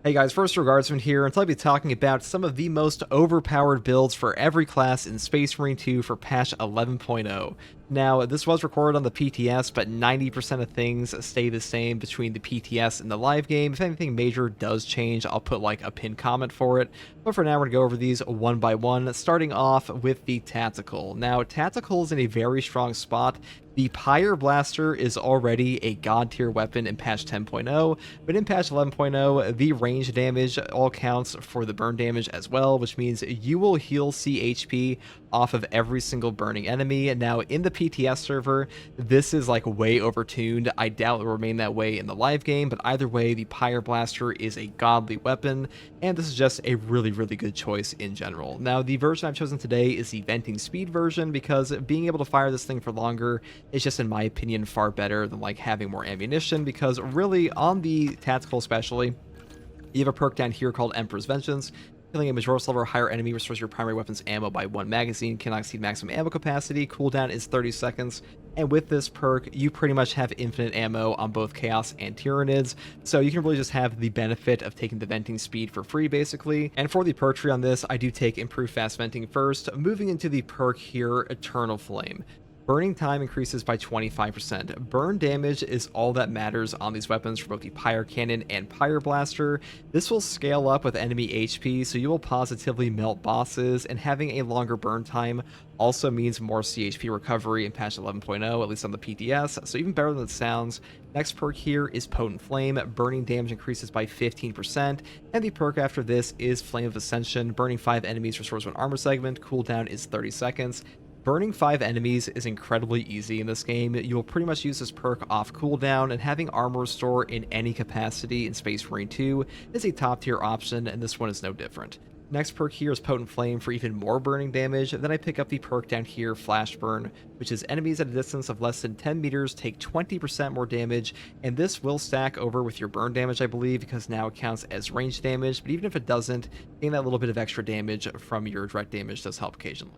Hey guys, First Regardsman here, and I'll be talking about some of the most overpowered builds for every class in Space Marine 2 for patch 11.0. Now, this was recorded on the PTS, but 90% of things stay the same between the PTS and the live game. If anything major does change, I'll put like a pinned comment for it. But for now, we're going to go over these one by one, starting off with the Tactical. Now, Tactical is in a very strong spot. The Pyre Blaster is already a god tier weapon in patch 10.0, but in patch 11.0, the range damage all counts for the burn damage as well, which means you will heal CHP off of every single burning enemy. Now, in the PTS server, this is like way overtuned. I doubt it will remain that way in the live game, but either way, the Pyre Blaster is a godly weapon, and this is just a really good choice in general. Now, the version I've chosen today is the venting speed version, because being able to fire this thing for longer is just, in my opinion, far better than like having more ammunition, because really on the Tactical especially, you have a perk down here called Emperor's Vengeance. Killing a Majora's level or higher enemy restores your primary weapon's ammo by 1 magazine, cannot exceed maximum ammo capacity, cooldown is 30 seconds, and with this perk, you pretty much have infinite ammo on both Chaos and Tyranids, so you can really just have the benefit of taking the venting speed for free, basically. And for the perk tree on this, I do take Improved Fast Venting first, moving into the perk here, Eternal Flame. Burning time increases by 25%. Burn damage is all that matters on these weapons for both the Pyre Cannon and Pyre Blaster. This will scale up with enemy HP, so you will positively melt bosses, and having a longer burn time also means more CHP recovery in patch 11.0, at least on the PTS, so even better than it sounds. Next perk here is Potent Flame. Burning damage increases by 15%, and the perk after this is Flame of Ascension. Burning 5 enemies restores 1 armor segment, cooldown is 30 seconds. Burning 5 enemies is incredibly easy in this game. You will pretty much use this perk off cooldown, and having armor restore in any capacity in Space Marine 2 is a top tier option, and this one is no different. Next perk here is Potent Flame for even more burning damage. Then I pick up the perk down here, Flash Burn, which is enemies at a distance of less than 10 meters take 20% more damage, and this will stack over with your burn damage, I believe, because now it counts as range damage, but even if it doesn't, getting that little bit of extra damage from your direct damage does help occasionally.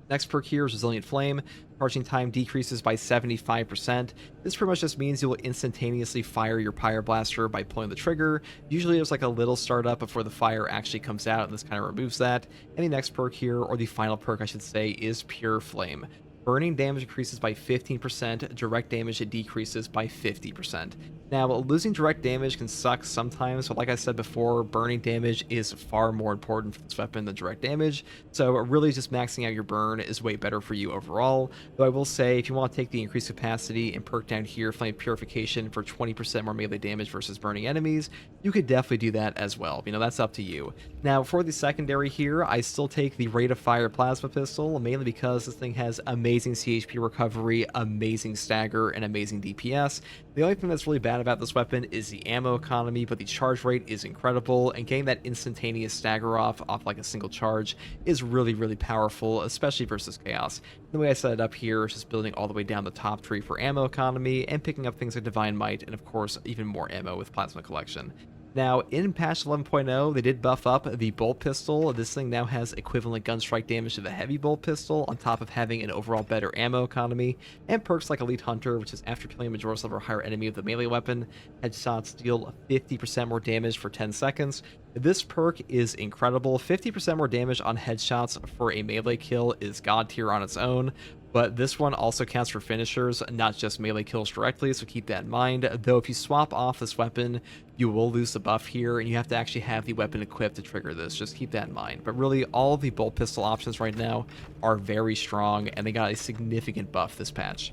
Next perk here is Resilient Flame. Charging time decreases by 75%. This pretty much just means you will instantaneously fire your Pyre Blaster by pulling the trigger. Usually there's like a little startup before the fire actually comes out, and this kind of removes that. And the next perk here, or the final perk I should say, is Pure Flame. Burning damage increases by 15%, direct damage decreases by 50%. Now, losing direct damage can suck sometimes, but like I said before, burning damage is far more important for this weapon than direct damage, so really just maxing out your burn is way better for you overall. Though I will say, if you want to take the increased capacity and perk down here Flame Purification for 20% more melee damage versus burning enemies, you could definitely do that as well. You know, that's up to you. Now, for the secondary here, I still take the Rate of Fire Plasma Pistol, mainly because this thing has amazing CHP recovery, amazing stagger, and amazing DPS. The only thing that's really bad about this weapon is the ammo economy, but the charge rate is incredible, and getting that instantaneous stagger off like a single charge is really powerful, especially versus Chaos. The way I set it up here is just building all the way down the top tree for ammo economy, and picking up things like Divine Might, and of course even more ammo with Plasma Collection. Now, in patch 11.0, they did buff up the bolt pistol. This thing now has equivalent gun strike damage to the heavy bolt pistol, on top of having an overall better ammo economy, and perks like Elite Hunter, which is after killing a Majora's level or higher enemy with a melee weapon, headshots deal 50% more damage for 10 seconds. This perk is incredible. 50% more damage on headshots for a melee kill is god tier on its own, but this one also counts for finishers, not just melee kills directly, so keep that in mind. Though if you swap off this weapon, you will lose the buff here, and you have to actually have the weapon equipped to trigger this. Just keep that in mind. But really, all of the bolt pistol options right now are very strong, and they got a significant buff this patch.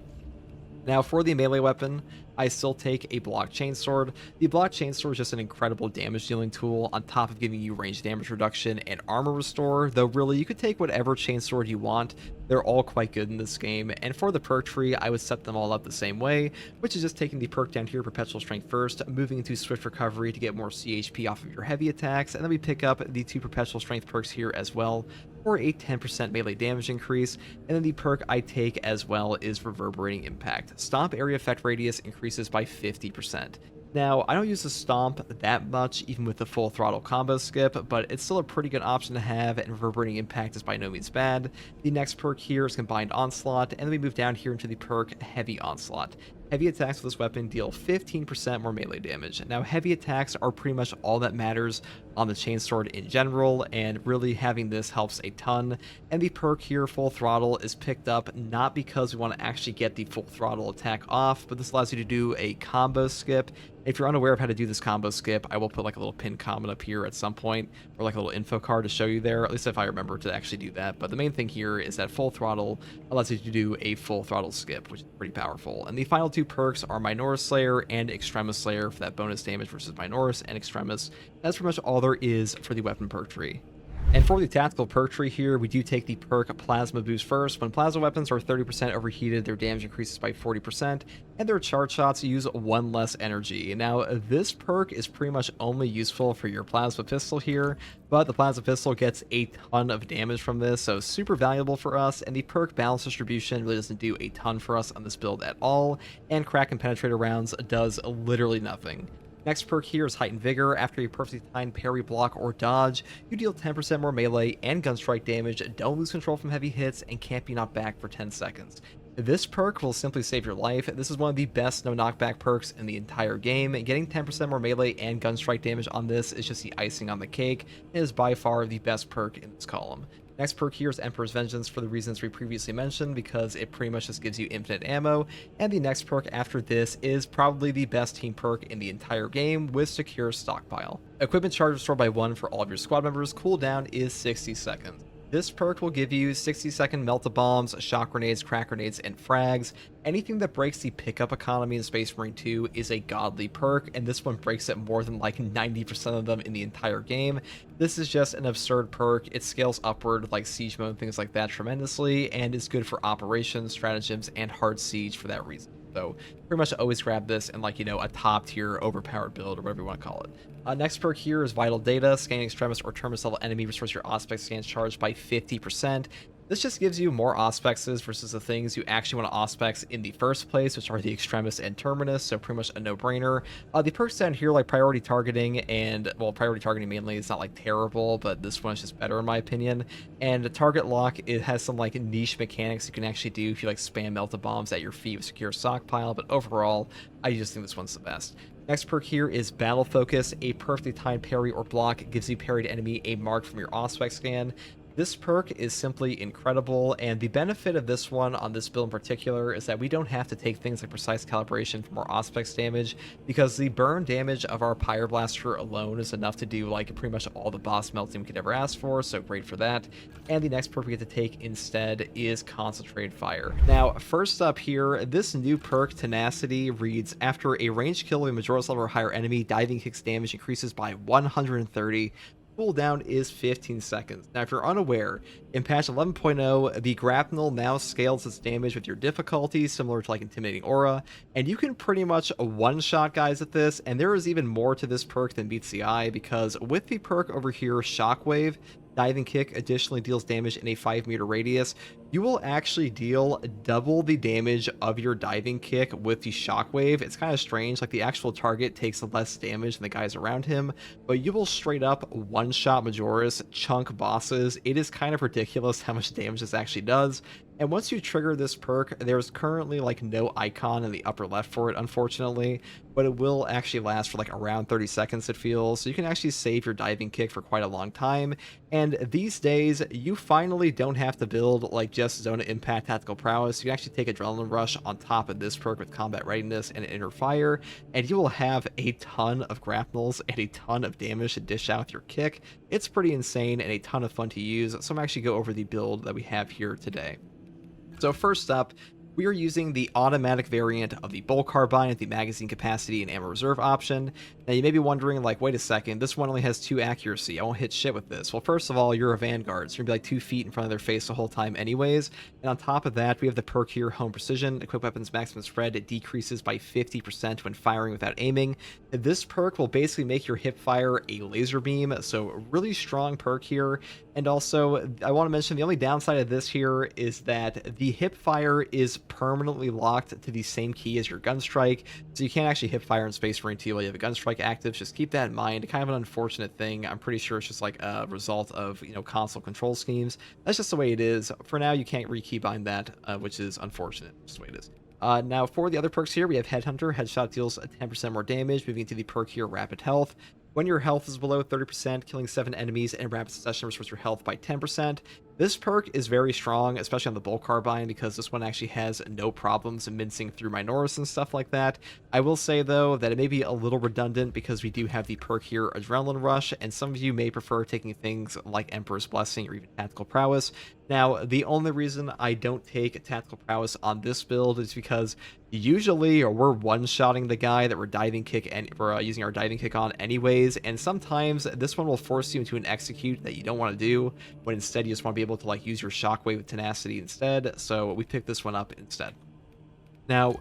Now, for the melee weapon, I still take a Block Chainsword. The Block Chainsword is just an incredible damage dealing tool, on top of giving you range damage reduction and armor restore, though really you could take whatever Chainsword you want. They're all quite good in this game, and for the perk tree, I would set them all up the same way, which is just taking the perk down here, Perpetual Strength first, moving into Swift Recovery to get more CHP off of your heavy attacks, and then we pick up the 2 Perpetual Strength perks here as well, for a 10% melee damage increase, and then the perk I take as well is Reverberating Impact. Stomp area effect radius increases by 50%. Now, I don't use the Stomp that much, even with the full throttle combo skip, but it's still a pretty good option to have, and Reverberating Impact is by no means bad. The next perk here is Combined Onslaught, and then we move down here into the perk Heavy Onslaught. Heavy attacks with this weapon deal 15% more melee damage. Now, heavy attacks are pretty much all that matters on the chainsword in general, and really having this helps a ton. And the perk here, Full Throttle, is picked up not because we want to actually get the full throttle attack off, but this allows you to do a combo skip. If you're unaware of how to do this combo skip, I will put like a little pinned comment up here at some point, or like a little info card to show you there, at least if I remember to actually do that. But the main thing here is that Full Throttle allows you to do a full throttle skip, which is pretty powerful. And the final two perks are Minoris Slayer and Extremis Slayer for that bonus damage versus Minoris and Extremis. That's pretty much all there is for the weapon perk tree. And for the tactical perk tree here, we do take the perk Plasma Boost first. When plasma weapons are 30% overheated, their damage increases by 40%, and their charge shots use 1 less energy. Now, this perk is pretty much only useful for your plasma pistol here, but the plasma pistol gets a ton of damage from this, so super valuable for us, and the perk Balance Distribution really doesn't do a ton for us on this build at all, and Crack and Penetrator rounds does literally nothing. Next perk here is Heightened Vigor. After a perfectly timed parry, block, or dodge, you deal 10% more melee and gunstrike damage, don't lose control from heavy hits, and can't be knocked back for 10 seconds. This perk will simply save your life. This is one of the best no knockback perks in the entire game. Getting 10% more melee and gunstrike damage on this is just the icing on the cake. It is by far the best perk in this column. Next perk here is Emperor's Vengeance for the reasons we previously mentioned, because it pretty much just gives you infinite ammo, and the next perk after this is probably the best team perk in the entire game with Secure Stockpile. Equipment charge restored by 1 for all of your squad members, cooldown is 60 seconds. This perk will give you 60-second melt-a-bombs, shock grenades, crack grenades, and frags. Anything that breaks the pickup economy in Space Marine 2 is a godly perk, and this one breaks it more than like 90% of them in the entire game. This is just an absurd perk. It scales upward like siege mode and things like that tremendously, and is good for operations, stratagems, and hard siege for that reason. So pretty much always grab this in like, a top tier overpowered build or whatever you want to call it. Next perk here is Vital Data. Scanning Extremis or Terminus level enemy restores your Auspex scans charged by 50%. This just gives you more Auspexes versus the things you actually want to Auspex in the first place, which are the Extremis and Terminus, so pretty much a no-brainer. The perks down here, like Priority Targeting, and, well, Priority Targeting mainly is not, like, terrible, but this one is just better in my opinion. And Target Lock, it has some, like, niche mechanics you can actually do if you, like, spam Melt-a-Bombs at your feet with Secure Stockpile, but overall, I just think this one's the best. Next perk here is Battle Focus. A perfectly timed parry or block gives you parried enemy a mark from your Auspex scan. This perk is simply incredible, and the benefit of this one on this build in particular is that we don't have to take things like precise calibration for more Auspex damage, because the burn damage of our Pyreblaster alone is enough to do like pretty much all the boss melting we could ever ask for, so great for that. And the next perk we get to take instead is Concentrated Fire. Now, first up here, this new perk, Tenacity, reads, after a ranged kill of a Majora's level or higher enemy, Diving Kick's damage increases by 130. Cooldown is 15 seconds. Now, if you're unaware, in patch 11.0, the grapnel now scales its damage with your difficulty, similar to like Intimidating Aura, and you can pretty much one-shot guys at this, and there is even more to this perk than meets the eye, because with the perk over here, Shockwave, Diving Kick additionally deals damage in a 5-meter radius. You will actually deal double the damage of your Diving Kick with the Shockwave. It's kind of strange, like the actual target takes less damage than the guys around him, but you will straight up one-shot Majora's, chunk bosses. It is kind of ridiculous how much damage this actually does. And once you trigger this perk, there's currently like no icon in the upper left for it, unfortunately, but it will actually last for like around 30 seconds, it feels. So you can actually save your Diving Kick for quite a long time. And these days, you finally don't have to build like just Zone of Impact Tactical Prowess. You can actually take Adrenaline Rush on top of this perk with Combat Readiness and Inner Fire, and you will have a ton of grapnels and a ton of damage to dish out with your kick. It's pretty insane and a ton of fun to use, so I'm actually go over the build that we have here today. So first up, we are using the automatic variant of the Bolt Carbine at the magazine capacity and ammo reserve option. Now you may be wondering, like, wait a second, this one only has 2 accuracy. I won't hit shit with this. Well, first of all, you're a Vanguard, so you're gonna be like 2 feet in front of their face the whole time anyways. And on top of that, we have the perk here, Home Precision. Equip weapons maximum spread, it decreases by 50% when firing without aiming. This perk will basically make your hip fire a laser beam, so really strong perk here. And also, I want to mention the only downside of this here is that the hip fire is permanently locked to the same key as your gun strike, so you can't actually hip fire in Space Marine 2 while you have a gun strike active. Just keep that in mind. Kind of an unfortunate thing. I'm pretty sure it's just like a result of, console control schemes. That's just the way it is. For now, you can't re-keybind that, which is unfortunate. Just the way it is. Now, for the other perks here, we have Headhunter. Headshot deals 10% more damage, moving to the perk here, Rapid Health. When your health is below 30%, killing 7 enemies in rapid succession restores your health by 10%. This perk is very strong, especially on the Bolt Carbine, because this one actually has no problems mincing through Minoris and stuff like that. I will say, though, that it may be a little redundant because we do have the perk here, Adrenaline Rush, and some of you may prefer taking things like Emperor's Blessing or even Tactical Prowess. Now, the only reason I don't take Tactical Prowess on this build is because usually we're one-shotting the guy that we're using our diving kick on anyways, and sometimes this one will force you into an execute that you don't want to do, when instead you just want to be able to like use your shockwave with tenacity instead, so we picked this one up instead. Now,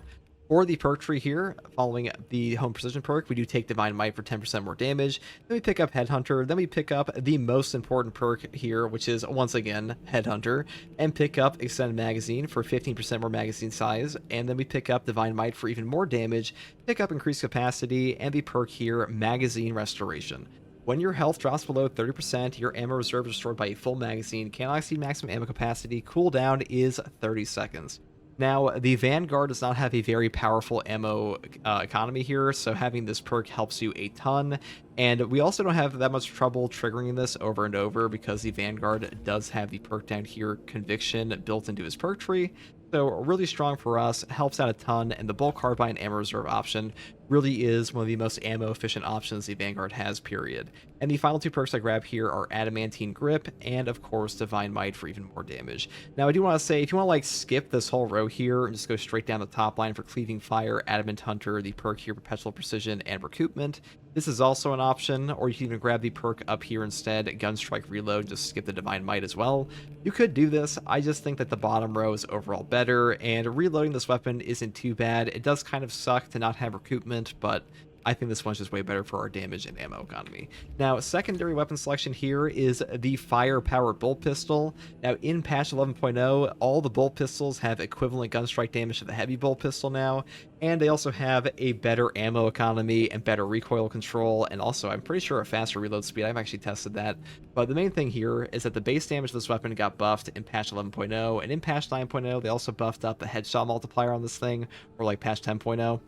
for the perk tree here, following the Home Precision perk, we do take Divine Might for 10% more damage. Then we pick up Headhunter. Then we pick up the most important perk here, which is, once again, Headhunter. And pick up Extended Magazine for 15% more magazine size. And then we pick up Divine Might for even more damage. Pick up Increased Capacity. And the perk here, Magazine Restoration. When your health drops below 30%, your ammo reserve is restored by a full magazine. Cannot exceed maximum ammo capacity. Cooldown is 30 seconds. Now, the Vanguard does not have a very powerful ammo economy here, so having this perk helps you a ton. And we also don't have that much trouble triggering this over and over because the Vanguard does have the perk down here, Conviction, built into his perk tree. So really strong for us, helps out a ton, and the Bolt Carbine ammo reserve option really is one of the most ammo efficient options the Vanguard has, period. And the final two perks I grab here are Adamantine Grip and of course Divine Might for even more damage. Now I do want to say, if you want to like skip this whole row here and just go straight down the top line for Cleaving Fire, Adamant Hunter, the perk here, Perpetual Precision, and Recoupment, this is also an option, or you can even grab the perk up here instead, Gunstrike Reload, and just skip the Divine Might as well. You could do this, I just think that the bottom row is overall better, and reloading this weapon isn't too bad. It does kind of suck to not have Recoupment, but I think this one's just way better for our damage and ammo economy. Now, secondary weapon selection here is the fire-powered bolt pistol. Now, in patch 11.0, all the bolt pistols have equivalent gunstrike damage to the heavy bolt pistol now, and they also have a better ammo economy and better recoil control, and also, I'm pretty sure, a faster reload speed. I've actually tested that. But the main thing here is that the base damage of this weapon got buffed in patch 11.0, and in patch 9.0, they also buffed up the headshot multiplier on this thing, or like patch 10.0.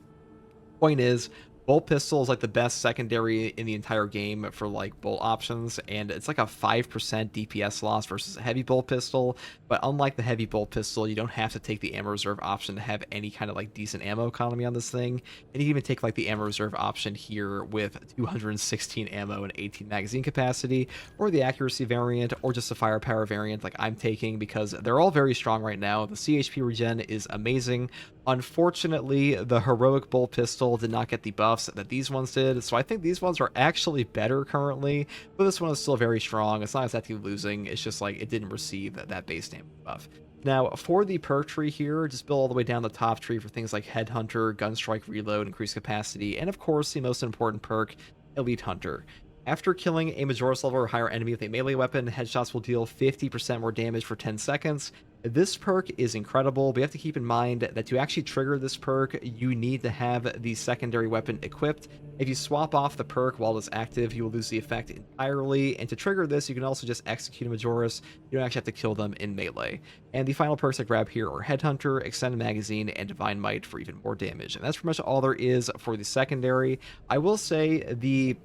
Point is, bolt pistol is like the best secondary in the entire game for like bolt options, and it's like a 5% DPS loss versus a heavy bolt pistol. But unlike the heavy bolt pistol, you don't have to take the ammo reserve option to have any kind of like decent ammo economy on this thing. And you even take like the ammo reserve option here with 216 ammo and 18 magazine capacity, or the accuracy variant, or just the firepower variant like I'm taking, because they're all very strong right now. The CHP regen is amazing. Unfortunately, the heroic bolt pistol did not get the buffs that these ones did, so I think these ones are actually better currently, but this one is still very strong. It's not exactly losing, it's just like it didn't receive that base damage buff. Now, for the perk tree here, just build all the way down the top tree for things like Headhunter, Gunstrike Reload, Increased Capacity, and of course the most important perk, Elite Hunter. After killing a Majoris level or higher enemy with a melee weapon, headshots will deal 50% more damage for 10 seconds. This perk is incredible, but you have to keep in mind that to actually trigger this perk, you need to have the secondary weapon equipped. If you swap off the perk while it's active, you will lose the effect entirely, and to trigger this, you can also just execute a Majoris. You don't actually have to kill them in melee. And the final perks I grab here are Headhunter, Extended Magazine, and Divine Might for even more damage. And that's pretty much all there is for the secondary. I will say the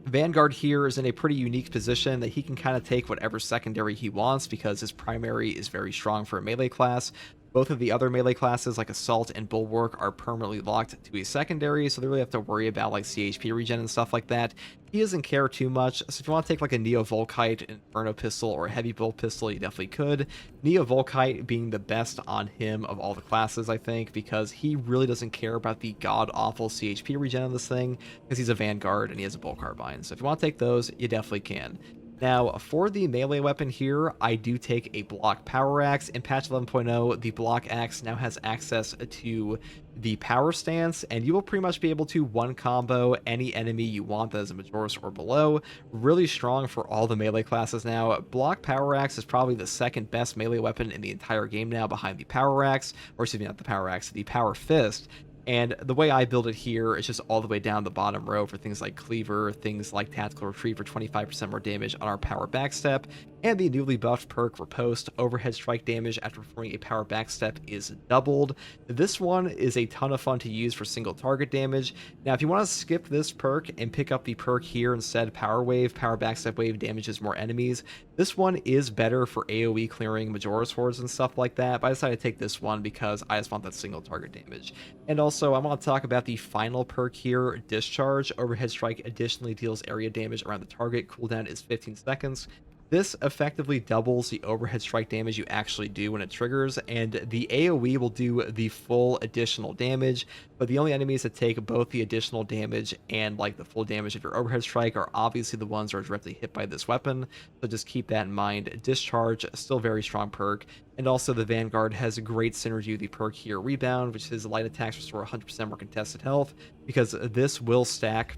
Vanguard here is in a pretty unique position that he can kind of take whatever secondary he wants because his primary is very strong for a melee class. Both of the other melee classes like Assault and Bulwark are permanently locked to a secondary, so they really have to worry about like CHP regen and stuff like that. He doesn't care too much, so if you want to take like a Neo Volkite, Inferno pistol, or a Heavy Bolt pistol, you definitely could. Neo Volkite being the best on him of all the classes, I think, because he really doesn't care about the god-awful CHP regen on this thing, because he's a Vanguard and he has a Bolt Carbine. So if you want to take those, you definitely can. Now, for the melee weapon here, I do take a Block Power Axe. In patch 11.0, the Block Axe now has access to the Power Stance, and you will pretty much be able to one-combo any enemy you want that is a Majoris or below. Really strong for all the melee classes now. Block Power Axe is probably the second best melee weapon in the entire game now, behind the Power Axe, or excuse me, not the Power Axe, the Power Fist. And the way I build it here is just all the way down the bottom row for things like Cleaver, things like Tactical Retreat for 25% more damage on our power backstep, and the newly buffed perk Riposte. Overhead strike damage after performing a power backstep is doubled. This one is a ton of fun to use for single target damage. Now, if you want to skip this perk and pick up the perk here instead, Power Wave, Power Backstep Wave damages more enemies. This one is better for AoE clearing Majora's Hordes and stuff like that, but I decided to take this one because I just want that single target damage. And also, I want to talk about the final perk here, Discharge. Overhead Strike additionally deals area damage around the target. Cooldown is 15 seconds. This effectively doubles the overhead strike damage you actually do when it triggers, and the AoE will do the full additional damage, but the only enemies that take both the additional damage and like the full damage of your overhead strike are obviously the ones that are directly hit by this weapon, so just keep that in mind. Discharge, still very strong perk, and also the Vanguard has a great synergy with the perk here, Rebound, which is light attacks restore 100% more contested health, because this will stack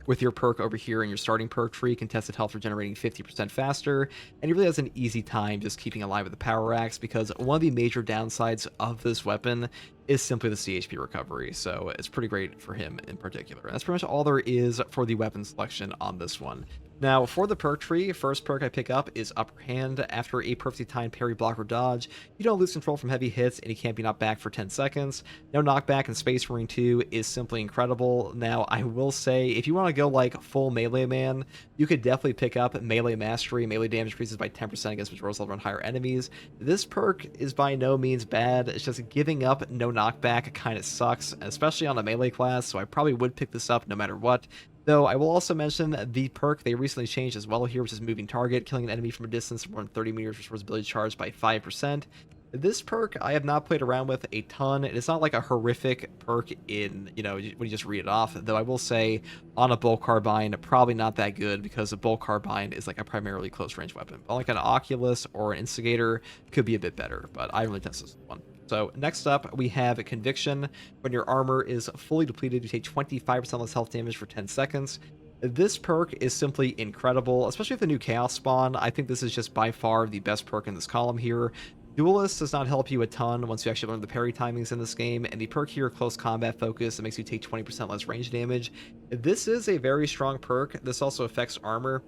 with your perk over here in your starting perk tree, contested health regenerating 50% faster, and he really has an easy time just keeping alive with the power axe, because one of the major downsides of this weapon is simply the CHP recovery, so it's pretty great for him in particular. And that's pretty much all there is for the weapon selection on this one. Now, for the perk tree, first perk I pick up is Upper Hand. After a perfectly timed parry, block, or dodge, you don't lose control from heavy hits, and you can't be knocked back for 10 seconds. No knockback in Space Marine 2 is simply incredible. Now, I will say, if you want to go like full melee man, you could definitely pick up Melee Mastery. Melee damage increases by 10% against Majora's level and higher enemies. This perk is by no means bad. It's just giving up no knockback kind of sucks, especially on a melee class, so I probably would pick this up no matter what. Though I will also mention the perk they recently changed as well here, which is Moving Target. Killing an enemy from a distance of more than 30 meters restores ability charge by 5%. This perk I have not played around with a ton. It's not like a horrific perk in, you know, when you just read it off. Though I will say on a Bolt Carbine, probably not that good, because a Bolt Carbine is like a primarily close range weapon. But like an Oculus or an Instigator could be a bit better, but I really test this one. So next up, we have Conviction. When your armor is fully depleted, you take 25% less health damage for 10 seconds. This perk is simply incredible, especially with the new Chaos Spawn. I think this is just by far the best perk in this column here. Duelist does not help you a ton once you actually learn the parry timings in this game, and the perk here, Close Combat Focus, that makes you take 20% less range damage. This is a very strong perk. This also affects armor.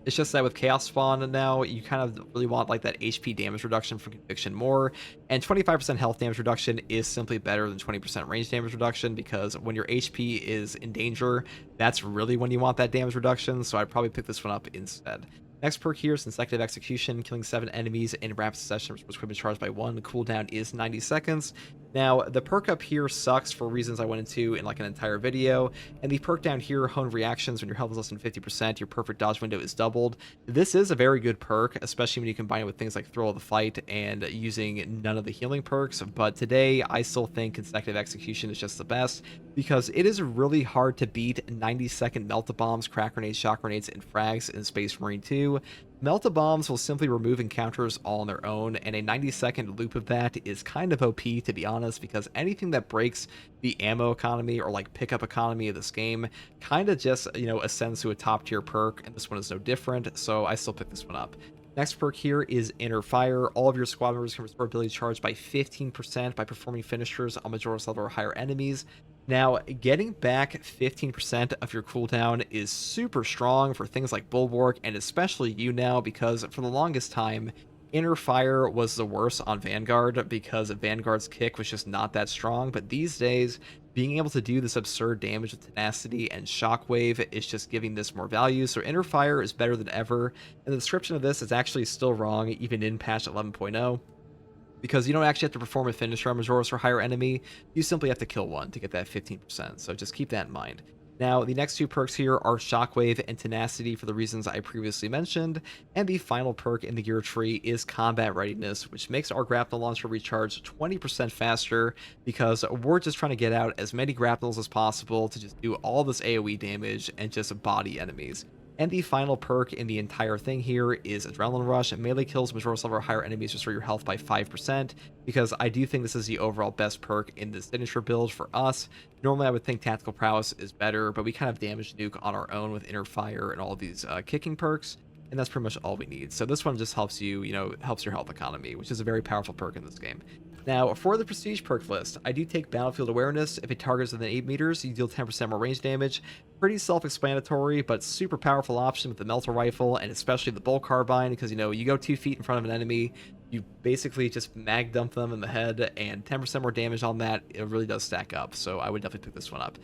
It's just that with Chaos Spawn now, you kind of really want like that HP damage reduction from Conviction more, and 25% health damage reduction is simply better than 20% range damage reduction, because when your HP is in danger, that's really when you want that damage reduction, so I'd probably pick this one up instead. Next perk here is Consecutive Execution. Killing 7 enemies in rapid succession restores equipment charged by 1. Cooldown is 90 seconds. Now, the perk up here sucks for reasons I went into in like an entire video, and the perk down here, Hone Reactions, when your health is less than 50%, your perfect dodge window is doubled. This is a very good perk, especially when you combine it with things like Thrill of the Fight and using none of the healing perks, but today I still think Consecutive Execution is just the best, because it is really hard to beat 90-second Melt-A-Bombs, Crack Grenades, Shock Grenades, and Frags in Space Marine 2. Melt-A-Bombs will simply remove encounters all on their own, and a 90-second loop of that is kind of OP, to be honest, because anything that breaks the ammo economy or like pickup economy of this game kind of just, you know, ascends to a top tier perk, and this one is no different, so I still pick this one up. Next perk here is Inner Fire. All of your squad members can restore ability charge by 15% by performing finishers on Majora's level or higher enemies. Now, getting back 15% of your cooldown is super strong for things like Bulwark, and especially you now, because for the longest time, Inner Fire was the worst on Vanguard, because Vanguard's kick was just not that strong, but these days, being able to do this absurd damage with Tenacity and Shockwave is just giving this more value, so Inner Fire is better than ever, and the description of this is actually still wrong, even in patch 11.0. Because you don't actually have to perform a finisher on Majora's or higher enemy, you simply have to kill one to get that 15%, so just keep that in mind. Now, the next two perks here are Shockwave and Tenacity for the reasons I previously mentioned, and the final perk in the gear tree is Combat Readiness, which makes our grapnel launcher recharge 20% faster, because we're just trying to get out as many grapnels as possible to just do all this AoE damage and just body enemies. And the final perk in the entire thing here is Adrenaline Rush. Melee kills Majora's level or higher enemies restore your health by 5%, because I do think this is the overall best perk in the signature build for us. Normally I would think Tactical Prowess is better, but we kind of damage nuke on our own with Inner Fire and all of these kicking perks, and that's pretty much all we need. So this one just helps you, you know, helps your health economy, which is a very powerful perk in this game. Now, for the Prestige perk list, I do take Battlefield Awareness. If it targets within 8 meters, you deal 10% more range damage. Pretty self-explanatory, but super powerful option with the Melter Rifle, and especially the Bolt Carbine, because, you know, you go 2 feet in front of an enemy, you basically just mag dump them in the head, and 10% more damage on that, it really does stack up, so I would definitely pick this one up.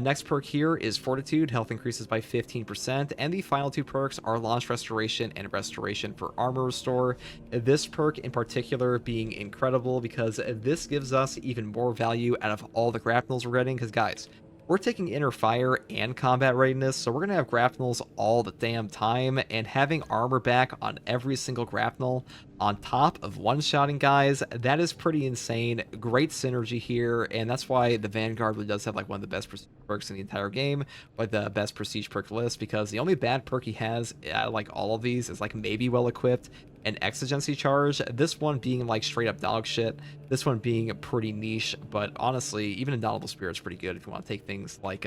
Next perk here is Fortitude. Health increases by 15%, and the final 2 perks are Launch Restoration and Restoration for Armor Restore. This perk in particular being incredible because this gives us even more value out of all the grapnels we're getting, because guys, we're taking Inner Fire and Combat Readiness, so we're going to have grapnels all the damn time, and having armor back on every single grapnel on top of one-shotting guys, that is pretty insane. Great synergy here, and that's why the Vanguard really does have like one of the best prestige perks in the entire game, like the best prestige perk list, because the only bad perk he has, like all of these, is like maybe well-equipped and Exigency Charge, this one being like straight up dog shit, this one being pretty niche, but honestly, even Indomitable Spirit's pretty good if you want to take things like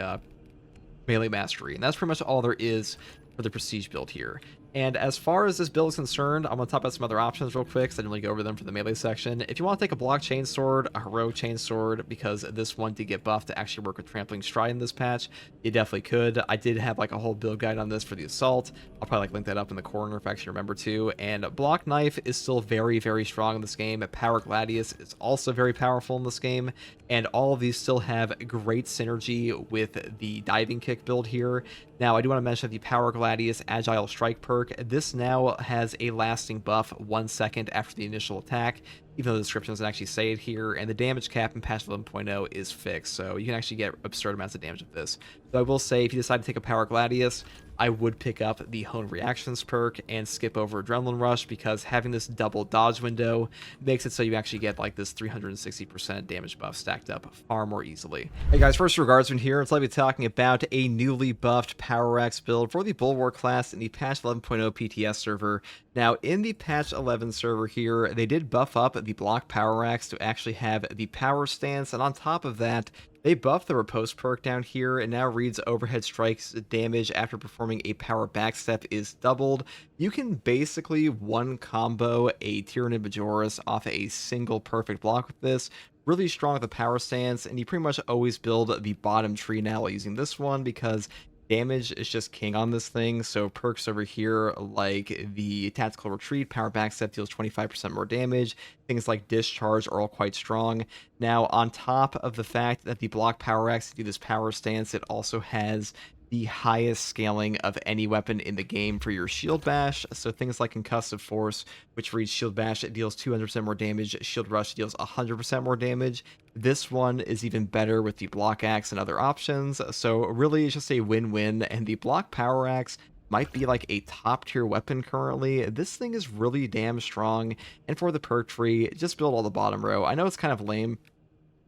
Melee Mastery, and that's pretty much all there is for the Prestige build here. And as far as this build is concerned, I'm going to talk about some other options real quick, because I didn't really go over them for the melee section. If you want to take a block chainsword, a heroic chainsword, because this one did get buffed to actually work with trampling stride in this patch, you definitely could. I did have like a whole build guide on this for the assault. I'll probably like link that up in the corner if I actually remember to. And block knife is still very, very strong in this game. Power gladius is also very powerful in this game, and all of these still have great synergy with the diving kick build here. Now, I do want to mention the Power Gladius Agile Strike perk. This now has a lasting buff 1 second after the initial attack, even though the description doesn't actually say it here, and the damage cap in patch 11.0 is fixed, so you can actually get absurd amounts of damage with this. So I will say, if you decide to take a Power Gladius, I would pick up the Hone Reactions perk and skip over Adrenaline Rush, because having this double dodge window makes it so you actually get like this 360% damage buff stacked up far more easily. Hey guys, first regards from here, let's be talking about a newly buffed Power Axe build for the Bulwark class in the patch 11.0 PTS server. Now, in the patch 11 server here, they did buff up the block Power Axe to actually have the power stance, and on top of that, they buffed the Riposte perk down here, and now reads overhead strikes damage after performing a power backstep is doubled. You can basically one combo a Tyrannid Majoris off a single perfect block with this. Really strong with the power stance, and you pretty much always build the bottom tree now while using this one, because damage is just king on this thing. So perks over here like the Tactical Retreat, Power Backstep deals 25% more damage. Things like Discharge are all quite strong. Now, on top of the fact that the block Power Axe do this power stance, it also has the highest scaling of any weapon in the game for your Shield Bash. So things like Concussive Force, which reads Shield Bash, it deals 200% more damage. Shield Rush deals 100% more damage. This one is even better with the Block Axe and other options. So really, it's just a win-win. And the Block Power Axe might be like a top tier weapon currently. This thing is really damn strong. And for the perk tree, just build all the bottom row. I know it's kind of lame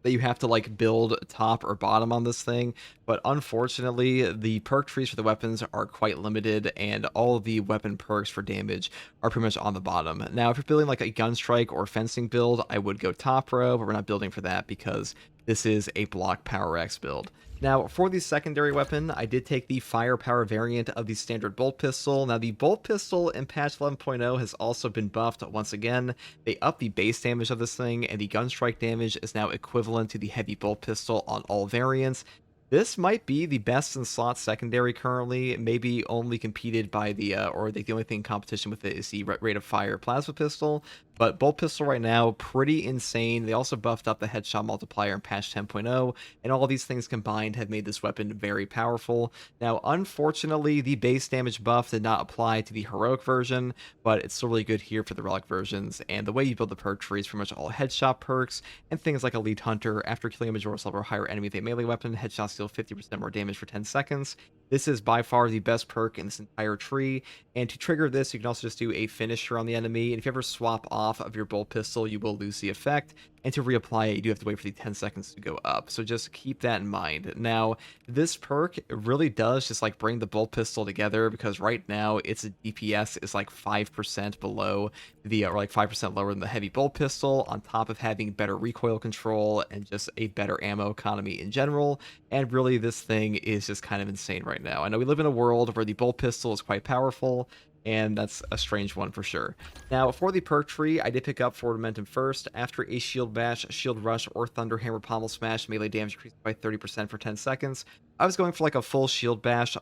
that you have to like build top or bottom on this thing, but unfortunately the perk trees for the weapons are quite limited, and all of the weapon perks for damage are pretty much on the bottom. Now, if you're building like a gun strike or fencing build, I would go top row, but we're not building for that because this is a block Power Axe build. Now, for the secondary weapon, I did take the firepower variant of the standard bolt pistol. Now, the bolt pistol in patch 11.0 has also been buffed once again. They upped the base damage of this thing, and the gun strike damage is now equivalent to the heavy bolt pistol on all variants. This might be the best in slot secondary currently, maybe only competed by the, the only thing in competition with it is the rate of fire plasma pistol. But bolt pistol right now, pretty insane. They also buffed up the headshot multiplier in patch 10.0, and all these things combined have made this weapon very powerful. Now, unfortunately, the base damage buff did not apply to the heroic version, but it's still really good here for the relic versions. And the way you build the perk tree is pretty much all headshot perks, and things like Elite Hunter, after killing a Majoris level or higher enemy with a melee weapon, headshots deal 50% more damage for 10 seconds. This is by far the best perk in this entire tree, and to trigger this, you can also just do a finisher on the enemy, and if you ever swap off of your bolt pistol, you will lose the effect, and to reapply it, you do have to wait for the 10 seconds to go up, so just keep that in mind. Now, this perk really does just like bring the bolt pistol together, because right now its DPS is like 5% below the, or like 5% lower than the heavy bolt pistol, on top of having better recoil control and just a better ammo economy in general, and really this thing is just kind of insane right now. I know we live in a world where the bolt pistol is quite powerful, and that's a strange one for sure. Now, for the perk tree, I did pick up Forward Momentum first. After a Shield Bash, Shield Rush, or Thunder Hammer Pommel Smash, melee damage increases by 30% for 10 seconds. I was going for like a full Shield Bash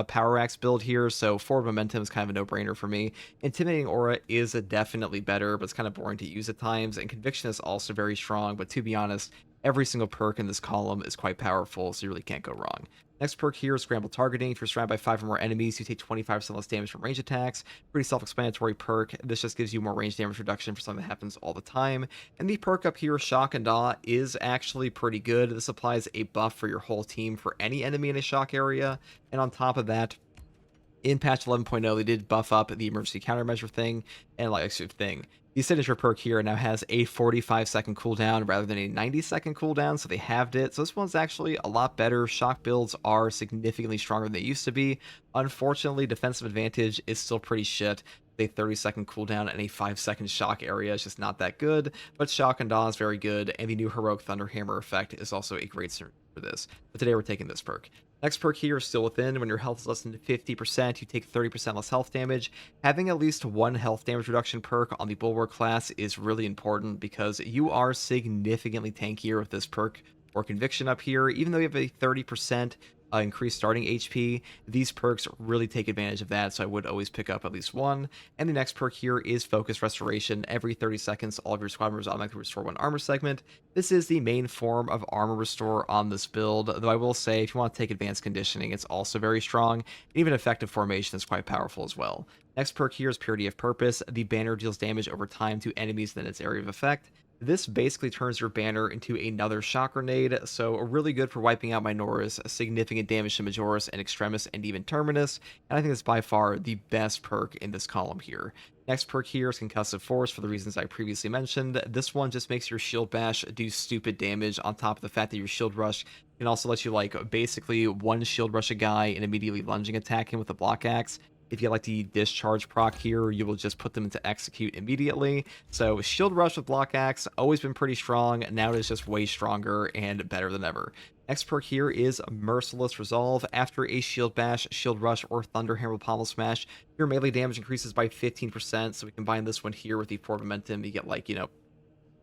Power Axe build here, so Forward Momentum is kind of a no-brainer for me. Intimidating Aura is definitely better, but it's kind of boring to use at times, and Conviction is also very strong, but to be honest, every single perk in this column is quite powerful, so you really can't go wrong. Next perk here is Scramble Targeting. If you're surrounded by 5 or more enemies, you take 25% less damage from range attacks. Pretty self-explanatory perk. This just gives you more range damage reduction for something that happens all the time. And the perk up here, Shock and Awe, is actually pretty good. This applies a buff for your whole team for any enemy in a shock area. And on top of that, in patch 11.0, they did buff up the emergency countermeasure thing and like thing. The signature perk here now has a 45-second cooldown rather than a 90-second cooldown, so they halved it. So this one's actually a lot better. Shock builds are significantly stronger than they used to be. Unfortunately, defensive advantage is still pretty shit. A 30-second cooldown and a 5-second shock area is just not that good, but Shock and Awe is very good, and the new Heroic Thunder Hammer effect is also a great synergy for this. But today we're taking this perk. Next perk here is Still Within. When your health is less than 50%, you take 30% less health damage. Having at least one health damage reduction perk on the Bulwark class is really important because you are significantly tankier with this perk or Conviction up here. Even though you have a 30% increased starting HP, these perks really take advantage of that, so I would always pick up at least one. And the next perk here is Focus Restoration. Every 30 seconds, all of your squad members automatically restore 1 armor segment. This is the main form of armor restore on this build, though I will say if you want to take advanced conditioning, it's also very strong, and even effective formation is quite powerful as well. Next perk here is Purity of Purpose. The banner deals damage over time to enemies within its area of effect. This basically turns your banner into another shock grenade, so really good for wiping out Minoris, significant damage to Majoris and Extremis and even Terminus, and I think it's by far the best perk in this column here. Next perk here is Concussive Force for the reasons I previously mentioned. This one just makes your Shield Bash do stupid damage on top of the fact that your Shield Rush can also let you like basically one Shield Rush a guy and immediately lunging attack him with a Block Axe. If you like the discharge proc here, you will just put them into execute immediately. So Shield Rush with Block Axe, always been pretty strong. Now it is just way stronger and better than ever. Next perk here is Merciless Resolve. After a Shield Bash, Shield Rush, or Thunder Hammer Pommel Smash, your melee damage increases by 15%. So we combine this one here with the Forward Momentum. You get like, you know,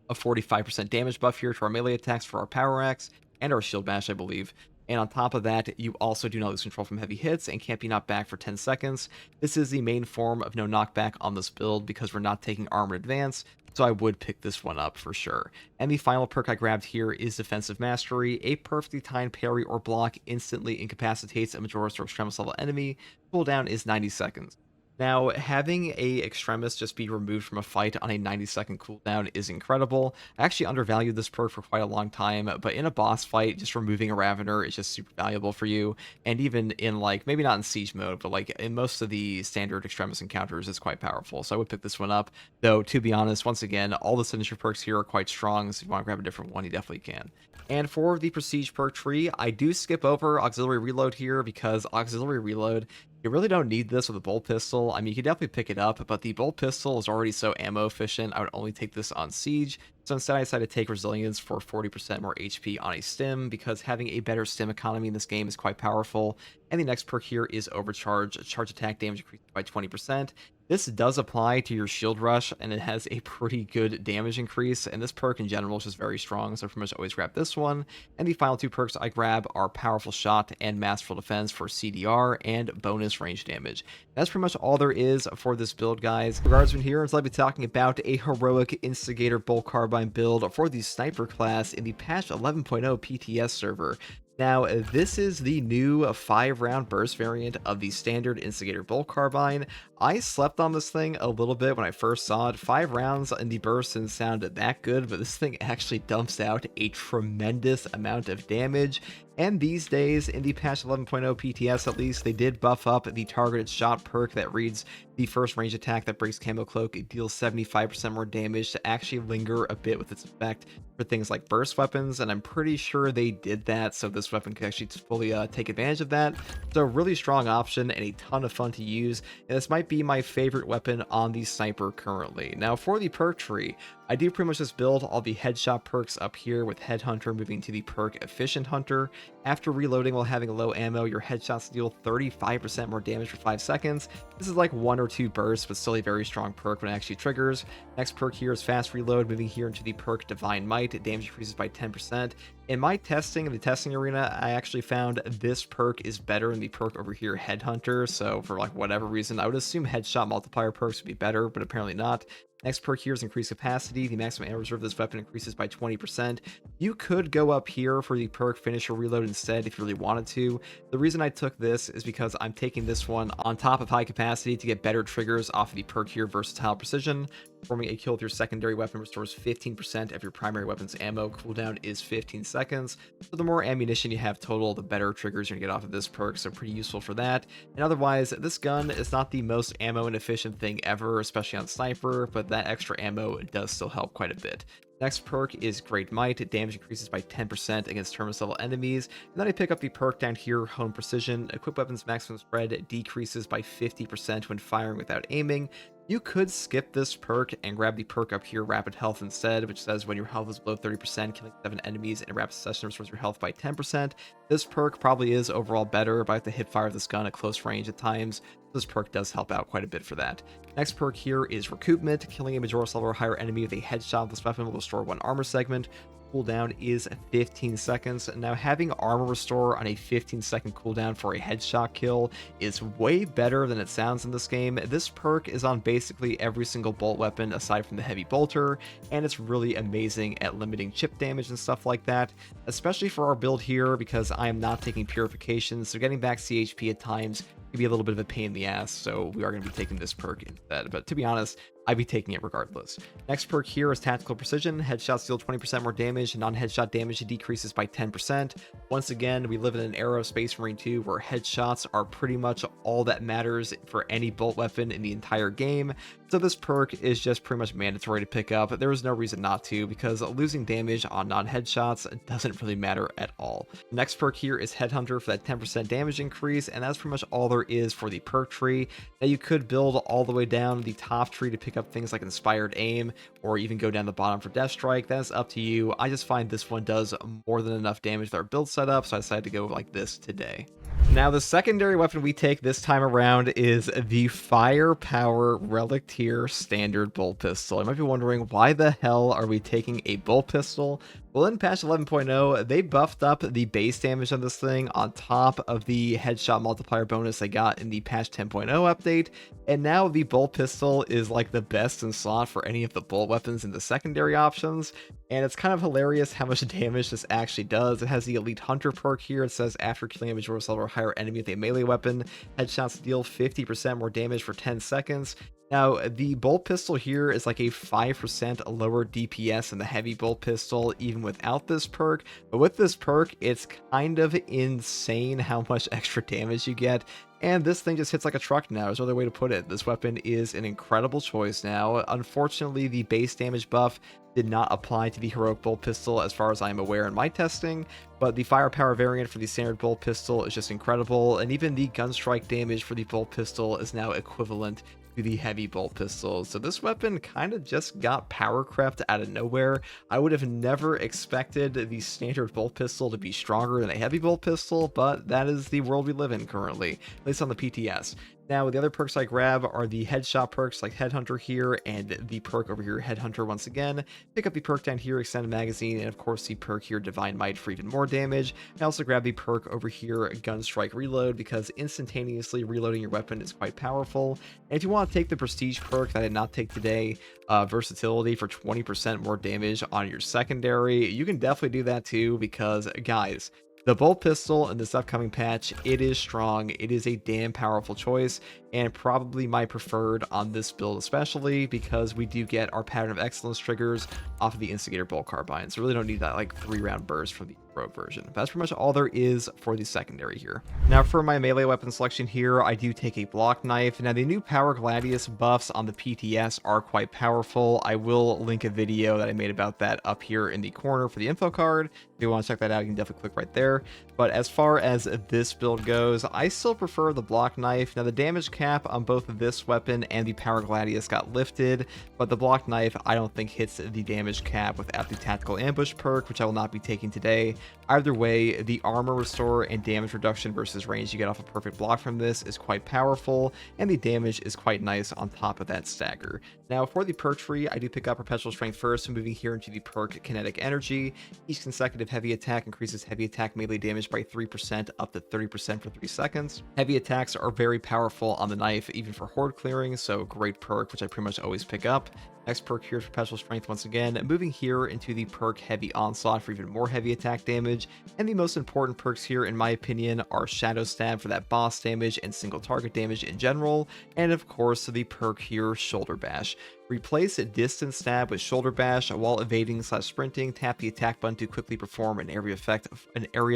a 45% damage buff here to our melee attacks for our Power Axe and our Shield Bash, I believe. And on top of that, you also do not lose control from heavy hits and can't be knocked back for 10 seconds. This is the main form of no knockback on this build because we're not taking Armored Advance, so I would pick this one up for sure. And the final perk I grabbed here is Defensive Mastery. A perfectly timed parry or block instantly incapacitates a Majoris or Extremis level enemy. Cooldown is 90 seconds. Now, having a Extremis just be removed from a fight on a 90-second cooldown is incredible. I actually undervalued this perk for quite a long time, but in a boss fight, just removing a Ravener is just super valuable for you. And even in, like, maybe not in Siege mode, but, like, in most of the standard Extremis encounters, it's quite powerful. So I would pick this one up. Though, to be honest, once again, all the signature perks here are quite strong, so if you want to grab a different one, you definitely can. And for the Prestige perk tree, I do skip over Auxiliary Reload here because Auxiliary Reload, you really don't need this with a bolt pistol. I mean, you can definitely pick it up, but the bolt pistol is already so ammo efficient, I would only take this on Siege. So instead I decided to take Resilience for 40% more HP on a stim, because having a better stim economy in this game is quite powerful. And the next perk here is Overcharge. Charge attack damage increased by 20%. This does apply to your Shield Rush, and it has a pretty good damage increase, and this perk in general is just very strong, so I pretty much always grab this one. And the final two perks I grab are Powerful Shot and Masterful Defense for CDR and bonus range damage. That's pretty much all there is for this build, guys. Regards from here, I'll be talking about a Heroic Instigator Bolt Carbine build for the Sniper class in the patch 11.0 PTS server. Now, this is the new 5-round burst variant of the standard Instigator Bolt Carbine. I slept on this thing a little bit when I first saw it. 5 rounds in the burst didn't sound that good, but this thing actually dumps out a tremendous amount of damage. And these days, in the patch 11.0 PTS at least, they did buff up the targeted shot perk that reads the first range attack that breaks Camo Cloak. It deals 75% more damage to actually linger a bit with its effect for things like burst weapons, and I'm pretty sure they did that so this weapon could actually fully take advantage of that. So really strong option and a ton of fun to use, and this might be my favorite weapon on the Sniper currently. Now for the perk tree, I do pretty much just build all the headshot perks up here, with Headhunter moving to the perk Efficient Hunter. After reloading while having low ammo, your headshots deal 35% more damage for 5 seconds. This is like 1 or 2 bursts, but still a very strong perk when it actually triggers. Next perk here is Fast Reload, moving here into the perk Divine Might. Damage increases by 10%. In my testing, in the testing arena, I actually found this perk is better than the perk over here, Headhunter. So for like whatever reason, I would assume headshot multiplier perks would be better, but apparently not. Next perk here is Increased Capacity. The maximum ammo reserve of this weapon increases by 20%. You could go up here for the perk Finisher Reload instead if you really wanted to. The reason I took this is because I'm taking this one on top of High Capacity to get better triggers off of the perk here, Versatile Precision. Performing a kill with your secondary weapon restores 15% of your primary weapon's ammo. Cooldown is 15 seconds. So the more ammunition you have total, the better triggers you're going to get off of this perk, so pretty useful for that. And otherwise, this gun is not the most ammo inefficient thing ever, especially on Sniper, but that extra ammo does still help quite a bit. Next perk is Great Might. Damage increases by 10% against Terminus level enemies. And then I pick up the perk down here, Hone Precision. Equipped weapons maximum spread decreases by 50% when firing without aiming. You could skip this perk and grab the perk up here, Rapid Health, instead, which says when your health is below 30%, killing 7 enemies in a rapid succession restores your health by 10%. This perk probably is overall better, but I have to hip fire this gun at close range at times. This perk does help out quite a bit for that. Next perk here is Recoupment. Killing a Majoris level or higher enemy with a headshot with this weapon will restore 1 armor segment. Cooldown is 15 seconds. Now, having armor restore on a 15-second cooldown for a headshot kill is way better than it sounds in this game. This perk is on basically every single bolt weapon aside from the heavy bolter, and it's really amazing at limiting chip damage and stuff like that, especially for our build here because I am not taking purification, so getting back CHP at times can be a little bit of a pain in the ass, so we are going to be taking this perk instead. But to be honest, I'd be taking it regardless. Next perk here is Tactical Precision. Headshots deal 20% more damage, and non-headshot damage decreases by 10%. Once again, we live in an era of Space Marine 2 where headshots are pretty much all that matters for any bolt weapon in the entire game. So this perk is just pretty much mandatory to pick up. There is no reason not to, because losing damage on non-headshots doesn't really matter at all. Next perk here is Headhunter for that 10% damage increase, and that's pretty much all there is for the perk tree. Now you could build all the way down the top tree to pick up things like Inspired Aim, or even go down the bottom for Death Strike. That's up to you. I just find this one does more than enough damage with our build setup, so I decided to go like this today. Now, the secondary weapon we take this time around is the Firepower Relic Tier Standard Bolt Pistol. I might be wondering, why the hell are we taking a bolt pistol? Well, in patch 11.0, they buffed up the base damage on this thing on top of the headshot multiplier bonus they got in the patch 10.0 update, and now the bolt pistol is like the best in slot for any of the bolt weapons in the secondary options, and it's kind of hilarious how much damage this actually does. It has the Elite Hunter perk here. It says after killing a Majoris level or higher enemy with a melee weapon, headshots deal 50% more damage for 10 seconds. Now, the bolt pistol here is like a 5% lower DPS than the heavy bolt pistol, even without this perk. But with this perk, it's kind of insane how much extra damage you get. And this thing just hits like a truck now. There's no other way to put it. This weapon is an incredible choice now. Unfortunately, the base damage buff did not apply to the heroic bolt pistol as far as I'm aware in my testing, but the firepower variant for the standard bolt pistol is just incredible, and even the gun strike damage for the bolt pistol is now equivalent to the heavy bolt pistol. So this weapon kind of just got power crept out of nowhere. I would have never expected the standard bolt pistol to be stronger than a heavy bolt pistol, but that is the world we live in currently, at least on the PTS. Now, the other perks I grab are the headshot perks like Headhunter here, and the perk over here, Headhunter once again. Pick up the perk down here, Extended Magazine, and of course the perk here, Divine Might, for even more damage. I also grab the perk over here, Gun Strike Reload, because instantaneously reloading your weapon is quite powerful. And if you want to take the Prestige perk that I did not take today, Versatility, for 20% more damage on your secondary, you can definitely do that too, because guys, the bolt pistol in this upcoming patch, it is strong. It is a damn powerful choice, and probably my preferred on this build, especially because we do get our Pattern of Excellence triggers off of the Instigator bolt carbine. So really don't need that like 3-round burst from the rogue version. But that's pretty much all there is for the secondary here. Now, for my melee weapon selection here, I do take a block knife. Now, the new Power Gladius buffs on the PTS are quite powerful. I will link a video that I made about that up here in the corner for the info card. If you want to check that out, you can definitely click right there. But as far as this build goes, I still prefer the block knife. Now, the damage cap on both this weapon and the Power Gladius got lifted, but the block knife I don't think hits the damage cap without the tactical ambush perk, which I will not be taking today. Either way, the armor restore and damage reduction versus range you get off a perfect block from this is quite powerful, and the damage is quite nice on top of that stagger. Now for the perk tree, I do pick up Perpetual Strength first, so moving here into the perk Kinetic Energy. Each consecutive heavy attack increases heavy attack melee damage by 3% up to 30% for 3 seconds. Heavy attacks are very powerful on the knife, even for horde clearing, so great perk, which I pretty much always pick up. Next perk here is Perpetual Strength once again, moving here into the perk Heavy Onslaught for even more heavy attack damage, and the most important perks here in my opinion are Shadow Stab for that boss damage and single target damage in general, and of course the perk here Shoulder Bash. Replace a distance stab with Shoulder Bash while evading/sprinting, tap the attack button to quickly perform an area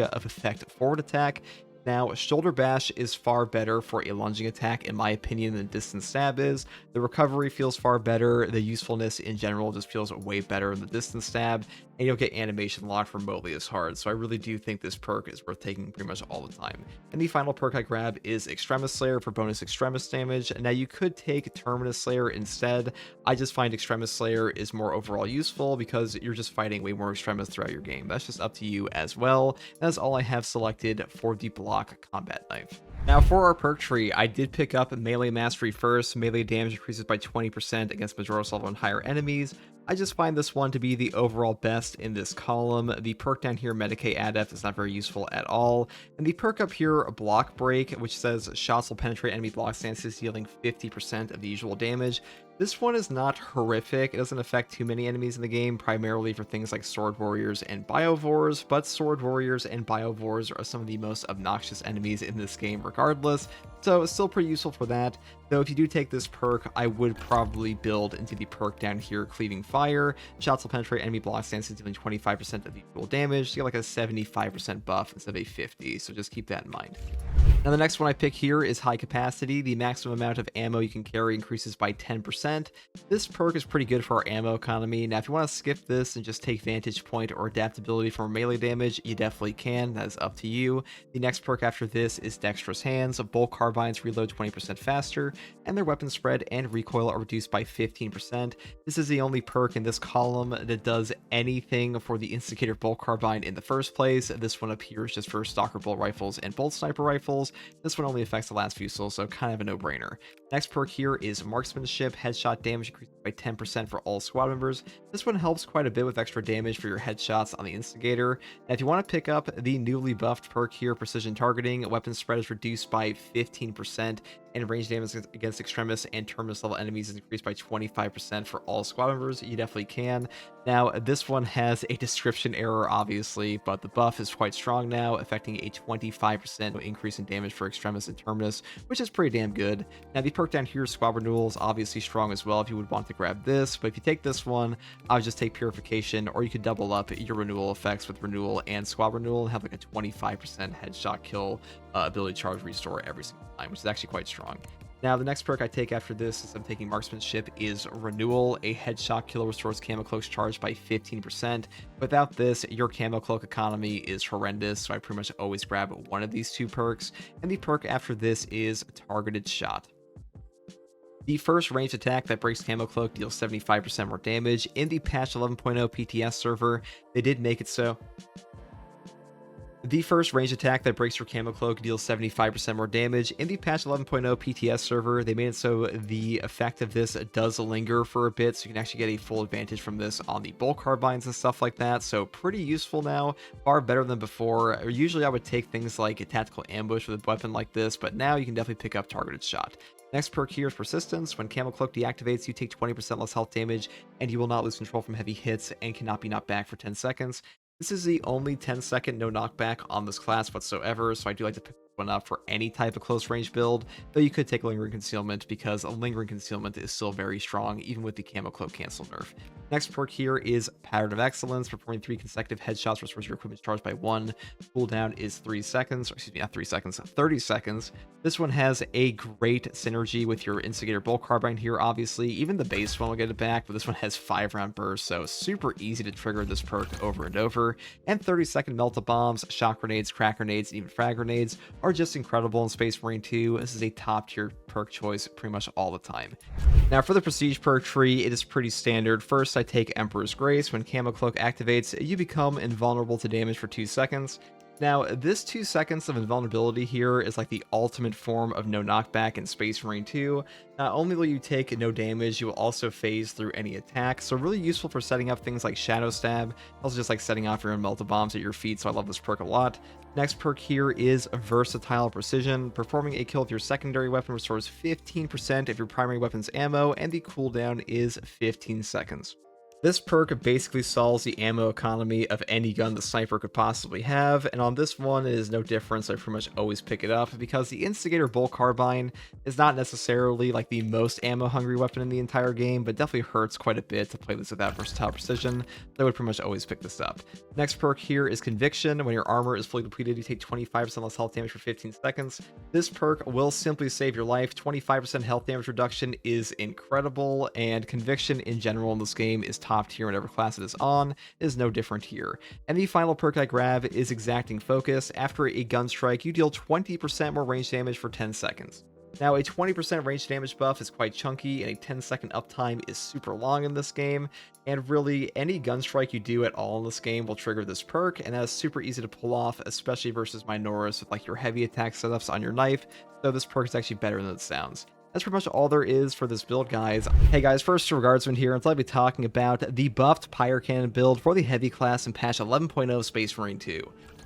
of effect forward attack. Now, Shoulder Bash is far better for a lunging attack, in my opinion, than Distance Stab is. The recovery feels far better, the usefulness in general just feels way better than the Distance Stab, and you'll get animation locked remotely as hard, so I really do think this perk is worth taking pretty much all the time. And the final perk I grab is Extremis Slayer for bonus Extremis damage. Now, you could take Terminus Slayer instead. I just find Extremis Slayer is more overall useful because you're just fighting way more Extremis throughout your game. That's just up to you as well. That's all I have selected for the block combat knife. Now for our perk tree, I did pick up Melee Mastery first. Melee damage increases by 20% against Majora's level and higher enemies. I just find this one to be the overall best in this column. The perk down here, Medicae Adept, is not very useful at all. And the perk up here, Block Break, which says shots will penetrate enemy block stances, dealing 50% of the usual damage. This one is not horrific. It doesn't affect too many enemies in the game, primarily for things like Sword Warriors and Biovores, but Sword Warriors and Biovores are some of the most obnoxious enemies in this game regardless, so it's still pretty useful for that. Though if you do take this perk, I would probably build into the perk down here, Cleaving Fire. Shots will penetrate enemy block stances, dealing 25% of the usual damage. You get like a 75% buff instead of a 50, so just keep that in mind. Now the next one I pick here is High Capacity. The maximum amount of ammo you can carry increases by 10%. This perk is pretty good for our ammo economy. Now if you want to skip this and just take Vantage Point or Adaptability for melee damage, you definitely can. That is up to you. The next perk after this is Dexterous Hands. Bolt carbines reload 20% faster, and their weapon spread and recoil are reduced by 15%. This is the only perk in this column that does anything for the Instigator Bolt Carbine in the first place. This one appears just for Stalker Bolt Rifles and Bolt Sniper Rifles. This one only affects the last fusel, so kind of a no-brainer. Next perk here is Marksmanship. Headshot damage increases by 10% for all squad members. This one helps quite a bit with extra damage for your headshots on the Instigator. Now if you want to pick up the newly buffed perk here, Precision Targeting, weapon spread is reduced by 15%, and range damage against Extremis and Terminus level enemies is increased by 25% for all squad members. You definitely can. Now, this one has a description error, obviously, but the buff is quite strong now, affecting a 25% increase in damage for Extremis and Terminus, which is pretty damn good. Now, the perk down here, Squad Renewal, is obviously strong as well if you would want to grab this, but if you take this one, I would just take Purification, or you could double up your renewal effects with Renewal and Squad Renewal and have like a 25% headshot kill ability charge restore every single time, which is actually quite strong. Now, the next perk I take after this, since I'm taking Marksmanship, is Renewal. A headshot kill restores Camo Cloak's charge by 15%. Without this, your Camo Cloak economy is horrendous, so I pretty much always grab one of these two perks. And the perk after this is Targeted Shot. The first ranged attack that breaks Camo Cloak deals 75% more damage. In the patch 11.0 PTS server, they did make it so the first range attack that breaks your Camo Cloak deals 75% more damage. In the patch 11.0 PTS server, they made it so the effect of this does linger for a bit, so you can actually get a full advantage from this on the bolt carbines and stuff like that. So pretty useful now, far better than before. Usually I would take things like a Tactical Ambush with a weapon like this, but now you can definitely pick up Targeted Shot. Next perk here is Persistence. When Camo Cloak deactivates, you take 20% less health damage, and you will not lose control from heavy hits and cannot be knocked back for 10 seconds. This is the only 10-second no knockback on this class whatsoever, so I do like to pick one up for any type of close range build, though you could take Lingering Concealment because a Lingering Concealment is still very strong, even with the Camo Cloak cancel nerf. Next perk here is Pattern of Excellence. Performing 3 consecutive headshots restores your equipment charge by 1. Cooldown is 3 seconds, or excuse me, not 3 seconds, 30 seconds. This one has a great synergy with your Instigator Bolt Carbine here, obviously. Even the base one will get it back, but this one has 5-round burst, so super easy to trigger this perk over and over. And 30-second Melt-A-Bombs, Shock Grenades, Crack Grenades, and even Frag Grenades are just incredible in Space Marine 2. This is a top tier perk choice pretty much all the time. Now for the Prestige perk tree, it is pretty standard. First, I take Emperor's Grace. When Camo Cloak activates, you become invulnerable to damage for 2 seconds. Now, this 2 seconds of invulnerability here is like the ultimate form of no knockback in Space Marine 2. Not only will you take no damage, you will also phase through any attack, so really useful for setting up things like Shadow Stab, also just like setting off your own Melta Bombs at your feet, so I love this perk a lot. Next perk here is Versatile Precision. Performing a kill with your secondary weapon restores 15% of your primary weapon's ammo, and the cooldown is 15 seconds. This perk basically solves the ammo economy of any gun the sniper could possibly have, and on this one it is no different, so I pretty much always pick it up because the Instigator Bolt Carbine is not necessarily like the most ammo hungry weapon in the entire game, but definitely hurts quite a bit to play this without Versatile Precision, so I would pretty much always pick this up. Next perk here is Conviction. When your armor is fully depleted, you take 25% less health damage for 15 seconds. This perk will simply save your life. 25% health damage reduction is incredible, and Conviction in general in this game is top tier whatever class it is on. It is no different here. And the final perk I grab is Exacting Focus. After a gun strike, you deal 20% more range damage for 10 seconds. Now, a 20% range damage buff is quite chunky, and a 10-second uptime is super long in this game, and really, any gun strike you do at all in this game will trigger this perk, and that is super easy to pull off, especially versus Minoris with like your heavy attack setups on your knife, so this perk is actually better than it sounds. That's pretty much all there is for this build, guys. Hey guys, first Regardsman here, and I'll be talking about the buffed Pyre Cannon build for the heavy class in patch 11.0 Space Marine 2.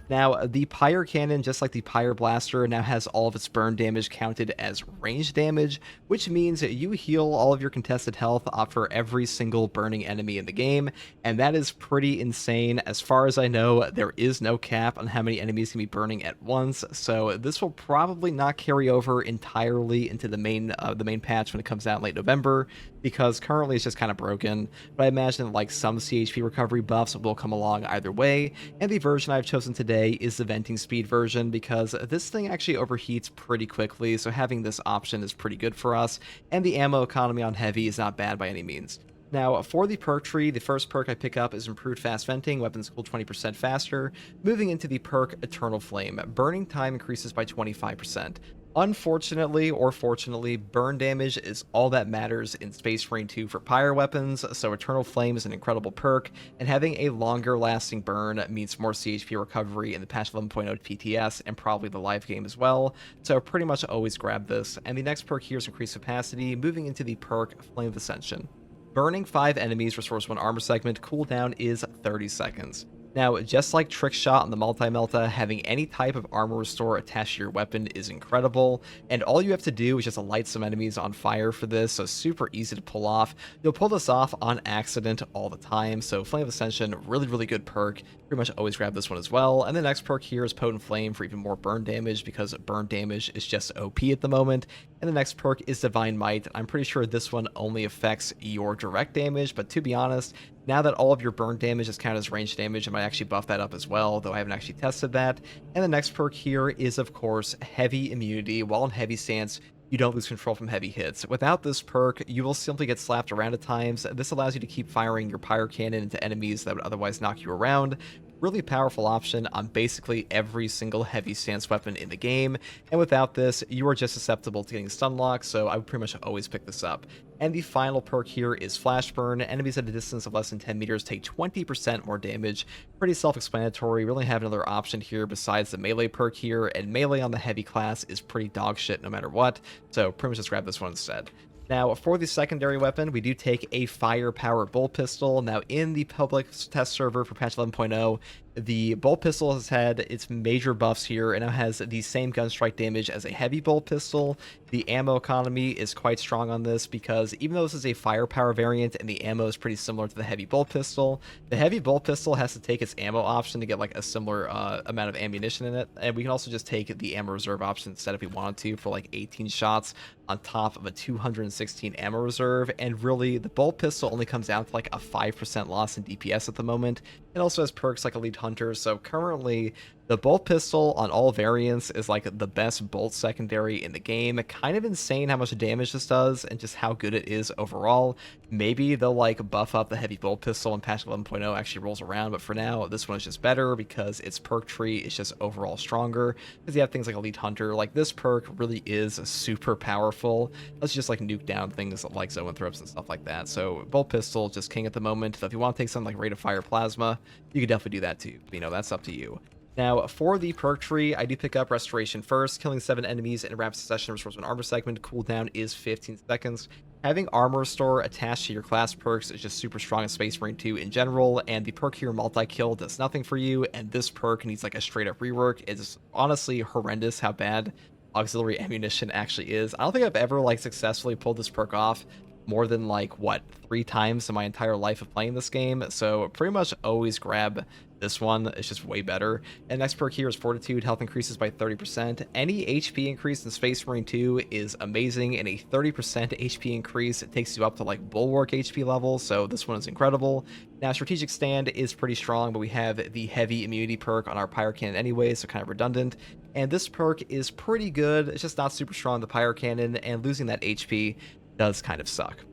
Now, the Pyre Cannon, just like the Pyre Blaster, now has all of its burn damage counted as range damage, which means that you heal all of your contested health for every single burning enemy in the game, and that is pretty insane. As far as I know, there is no cap on how many enemies can be burning at once, so this will probably not carry over entirely into the main patch when it comes out in late November, because currently it's just kind of broken, but I imagine like some CHP recovery buffs will come along either way, and the version I've chosen today is the venting speed version because this thing actually overheats pretty quickly, so having this option is pretty good for us, and the ammo economy on heavy is not bad by any means. Now, for the perk tree, the first perk I pick up is Improved Fast Venting. Weapons cool 20% faster. Moving into the perk Eternal Flame. Burning time increases by 25%. Unfortunately, or fortunately, burn damage is all that matters in Space Marine 2 for Pyre weapons, so Eternal Flame is an incredible perk, and having a longer lasting burn means more CHP recovery in the patch 11.0 PTS, and probably the live game as well, so pretty much always grab this. And the next perk here is Increased Capacity, moving into the perk Flame of Ascension. Burning 5 enemies restores 1 armor segment, cooldown is 30 seconds. Now, just like Trick Shot on the Multi-Melta, having any type of armor restore attached to your weapon is incredible, and all you have to do is just light some enemies on fire for this, so super easy to pull off. You'll pull this off on accident all the time, so Flame of Ascension, really good perk. Pretty much always grab this one as well. And the next perk here is Potent Flame for even more burn damage, because burn damage is just OP at the moment. And the next perk is Divine Might. I'm pretty sure this one only affects your direct damage, but to be honest, now that all of your burn damage is counted as range damage, I might actually buff that up as well, though I haven't actually tested that. And the next perk here is, of course, Heavy Immunity. While in heavy stance, you don't lose control from heavy hits. Without this perk, you will simply get slapped around at times. This allows you to keep firing your Pyre Cannon into enemies that would otherwise knock you around. Really powerful option on basically every single heavy stance weapon in the game, and without this, you are just susceptible to getting stun locked, so I would pretty much always pick this up. And the final perk here is Flash Burn. Enemies at a distance of less than 10 meters take 20% more damage. Pretty self-explanatory. Really have another option here besides the melee perk here, and melee on the heavy class is pretty dog shit no matter what, so pretty much just grab this one instead. Now, for the secondary weapon, we do take a Firepower Bolt Pistol. Now, in the public test server for patch 11.0, the Bolt Pistol has had its major buffs here, and now has the same gun strike damage as a heavy Bolt Pistol. The ammo economy is quite strong on this, because even though this is a Firepower variant and the ammo is pretty similar to the heavy Bolt Pistol, the heavy Bolt Pistol has to take its ammo option to get like a similar amount of ammunition in it, and we can also just take the ammo reserve option instead if we wanted to for like 18 shots on top of a 216 ammo reserve. And really, the Bolt Pistol only comes down to like a 5% loss in DPS at the moment, It also has perks like Elite Hunter, so currently the bolt pistol on all variants is like the best bolt secondary in the game. Kind of insane how much damage this does and just how good it is overall. Maybe they'll like buff up the heavy bolt pistol when patch 11.0 actually rolls around, but for now this one is just better because its perk tree is just overall stronger. Because you have things like Elite Hunter, like this perk really is super powerful. Let's just like nuke down things like Zoanthropes and stuff like that. So bolt pistol just king at the moment. So if you want to take something like Rate of Fire Plasma, you could definitely do that too. You know, that's up to you. Now, for the perk tree, I do pick up Restoration first. Killing 7 enemies in rapid succession restores an armor segment. Cooldown is 15 seconds. Having Armor Restore attached to your class perks is just super strong in Space Marine 2 in general, and the perk here multi-kill does nothing for you, and this perk needs like a straight-up rework. It's honestly horrendous how bad Auxiliary Ammunition actually is. I don't think I've ever like successfully pulled this perk off more than like, what, 3 times in my entire life of playing this game, so pretty much always grab this one. It's just way better. And next perk here is Fortitude. Health increases by 30%. Any HP increase in Space Marine 2 is amazing, and a 30% HP increase takes you up to like Bulwark HP level, so this one is incredible. Now, Strategic Stand is pretty strong, but we have the Heavy Immunity perk on our Pyro Cannon anyway, so kind of redundant. And this perk is pretty good. It's just not super strong, the Pyro Cannon, and losing that HP does kind of suck.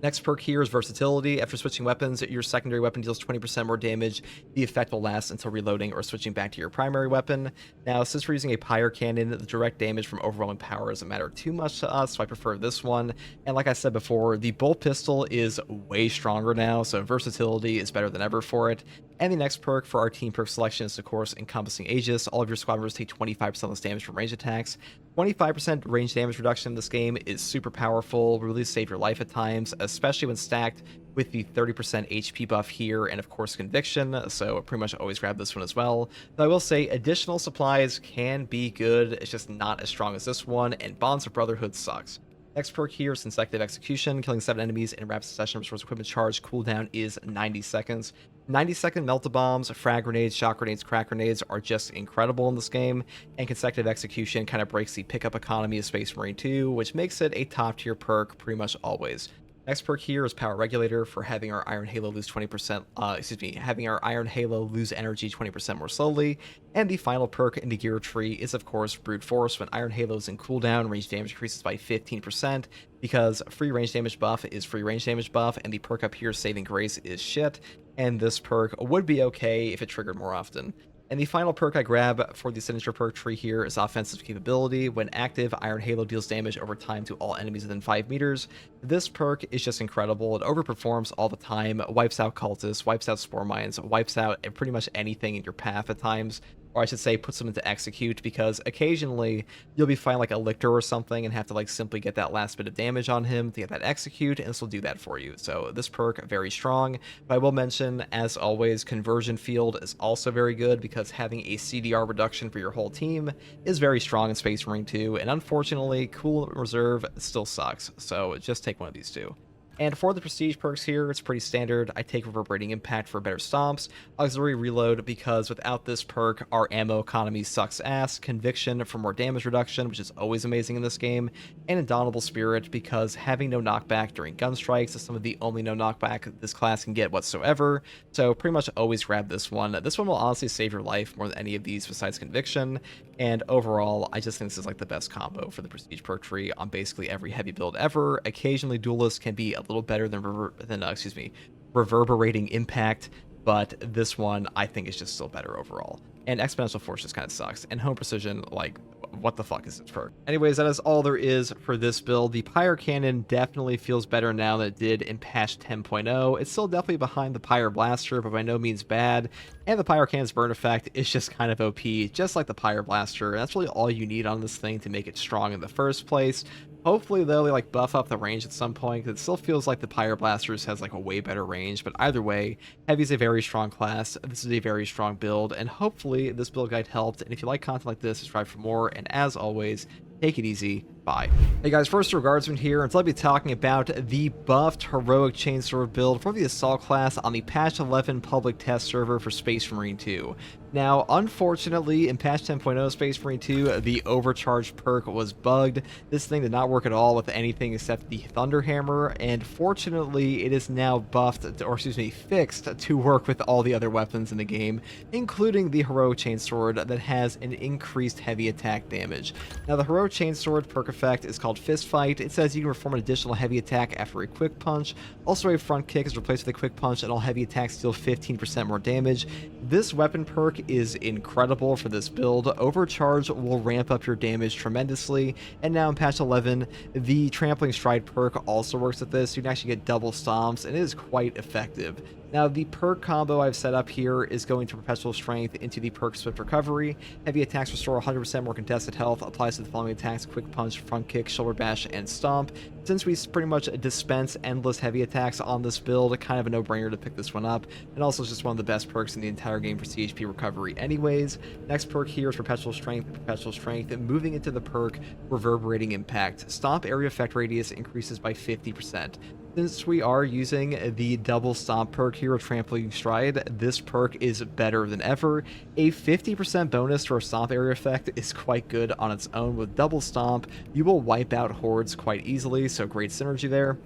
Next perk here is Versatility. After switching weapons, your secondary weapon deals 20% more damage. The effect will last until reloading or switching back to your primary weapon. Now, since we're using a Pyre Cannon, the direct damage from overwhelming power doesn't matter too much to us, so I prefer this one. And like I said before, the Bolt Pistol is way stronger now, so Versatility is better than ever for it. And the next perk for our team perk selection is, of course, Encompassing Aegis. All of your squad members take 25% less damage from range attacks. 25% range damage reduction in this game is super powerful, really save your life at times, especially when stacked with the 30% HP buff here and of course Conviction, so pretty much always grab this one as well. Though I will say additional supplies can be good, it's just not as strong as this one, and Bonds of Brotherhood sucks. Next perk here is Consecutive Execution. Killing 7 enemies in rapid succession restores equipment charge. Cooldown is 90 seconds. 90-second Melt-A-Bombs, frag grenades, shock grenades, crack grenades are just incredible in this game, and Consecutive Execution kind of breaks the pickup economy of Space Marine 2, which makes it a top-tier perk pretty much always. Next perk here is Power Regulator for having our Iron Halo lose 20%, having our Iron Halo lose energy 20% more slowly. And the final perk in the gear tree is, of course, Brute Force. When Iron Halo is in cooldown, range damage increases by 15%, because free range damage buff is free range damage buff, and the perk up here, Saving Grace, is shit. And this perk would be okay if it triggered more often. And the final perk I grab for the signature perk tree here is Offensive Capability. When active, Iron Halo deals damage over time to all enemies within 5 meters. This perk is just incredible. It overperforms all the time, wipes out cultists, wipes out spore mines, wipes out pretty much anything in your path at times. Or I should say puts them into execute, because occasionally you'll be fighting like a Lictor or something and have to like simply get that last bit of damage on him to get that execute, and this will do that for you. So this perk, very strong. But I will mention, as always, Conversion Field is also very good, because having a CDR reduction for your whole team is very strong in Space Marine 2, and unfortunately Cool Reserve still sucks, so just take one of these two. And for the prestige perks here, it's pretty standard. I take Reverberating Impact for better stomps, Auxiliary Reload because without this perk, our ammo economy sucks ass, Conviction for more damage reduction, which is always amazing in this game, and Indomitable Spirit because having no knockback during gun strikes is some of the only no knockback this class can get whatsoever, so pretty much always grab this one. This one will honestly save your life more than any of these besides Conviction, and overall, I just think this is like the best combo for the prestige perk tree on basically every heavy build ever. Occasionally, Duelist can be a little better than Reverberating Impact, but this one I think is just still better overall. And Exponential Force just kind of sucks, and Home Precision, like, what the fuck is this perk? Anyways, that is all there is for this build. The Pyre Cannon definitely feels better now than it did in patch 10.0. It's still definitely behind the Pyre Blaster, but by no means bad. And the Pyre Cannon's burn effect is just kind of OP, just like the Pyre Blaster. That's really all you need on this thing to make it strong in the first place. Hopefully, though, they like buff up the range at some point, because it still feels like the Pyre Blasters has like a way better range, but either way, Heavy's a very strong class, this is a very strong build, and hopefully this build guide helped, and if you like content like this, subscribe for more, and as always, take it easy. Bye. by. Hey guys, first Regardsman here, and so I'll be talking about the buffed heroic chainsword build for the assault class on the patch 11 public test server for Space Marine 2. Now, unfortunately, in patch 10.0 Space Marine 2, the overcharged perk was bugged. This thing did not work at all with anything except the Thunder Hammer, and fortunately, it is now buffed, or excuse me, fixed to work with all the other weapons in the game, including the heroic chainsword that has an increased heavy attack damage. Now, the heroic chainsword perk effect is called Fist Fight. It says you can perform an additional heavy attack after a quick punch. Also, a front kick is replaced with a quick punch, and all heavy attacks deal 15% more damage. This weapon perk is incredible for this build. Overcharge will ramp up your damage tremendously, and now in patch 11, the Trampling Stride perk also works with this. You can actually get double stomps, and it is quite effective. Now, the perk combo I've set up here is going to Perpetual Strength into the perk Swift Recovery. Heavy attacks restore 100% more contested health, applies to the following attacks: Quick Punch, Front Kick, Shoulder Bash, and Stomp. Since we pretty much dispense endless heavy attacks on this build, kind of a no-brainer to pick this one up, and also it's just one of the best perks in the entire game for CHP recovery anyways. Next perk here is Perpetual Strength, and moving into the perk Reverberating Impact. Stomp area effect radius increases by 50%. Since we are using the double stomp perk here with Trampling Stride, this perk is better than ever. A 50% bonus to our stomp area effect is quite good on its own. With double stomp, you will wipe out hordes quite easily, so great synergy there.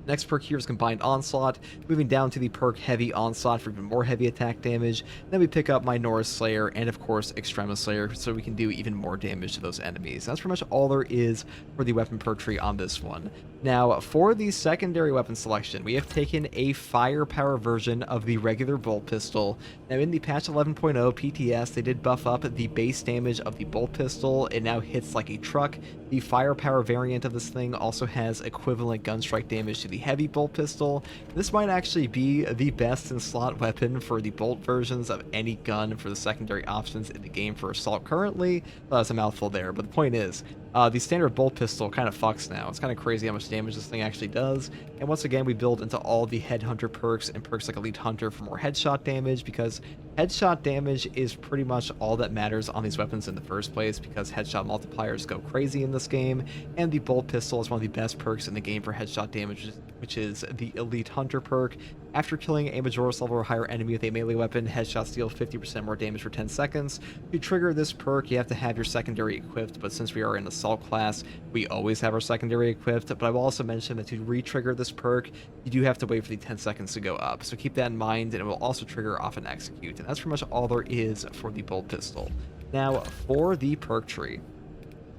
Next perk here is Combined Onslaught, moving down to the perk Heavy Onslaught for even more heavy attack damage. Then we pick up Minora's Slayer and, of course, Extremis Slayer, so we can do even more damage to those enemies. That's pretty much all there is for the weapon perk tree on this one. Now, for the secondary weapon selection, we have taken a firepower version of the regular bolt pistol. Now, in the patch 11.0 PTS, they did buff up the base damage of the bolt pistol. It now hits like a truck. The firepower variant of this thing also has equivalent gun strike damage to the heavy bolt pistol. This might actually be the best in slot weapon for the bolt versions of any gun for the secondary options in the game for assault currently. That's a mouthful there, but the point is, the standard bolt pistol kind of fucks now. It's kind of crazy how much damage this thing actually does. And once again, we build into all the Headhunter perks and perks like Elite Hunter for more headshot damage, because headshot damage is pretty much all that matters on these weapons in the first place, because headshot multipliers go crazy in this game. And the bolt pistol is one of the best perks in the game for headshot damage, which is the Elite Hunter perk. After killing a Majora's level or higher enemy with a melee weapon, headshots deal 50% more damage for 10 seconds. To trigger this perk, you have to have your secondary equipped, but since we are in assault class, we always have our secondary equipped. But I will also mention that to re-trigger this perk, you do have to wait for the 10 seconds to go up. So keep that in mind, and it will also trigger off an execute. And that's pretty much all there is for the bolt pistol. Now, for the perk tree,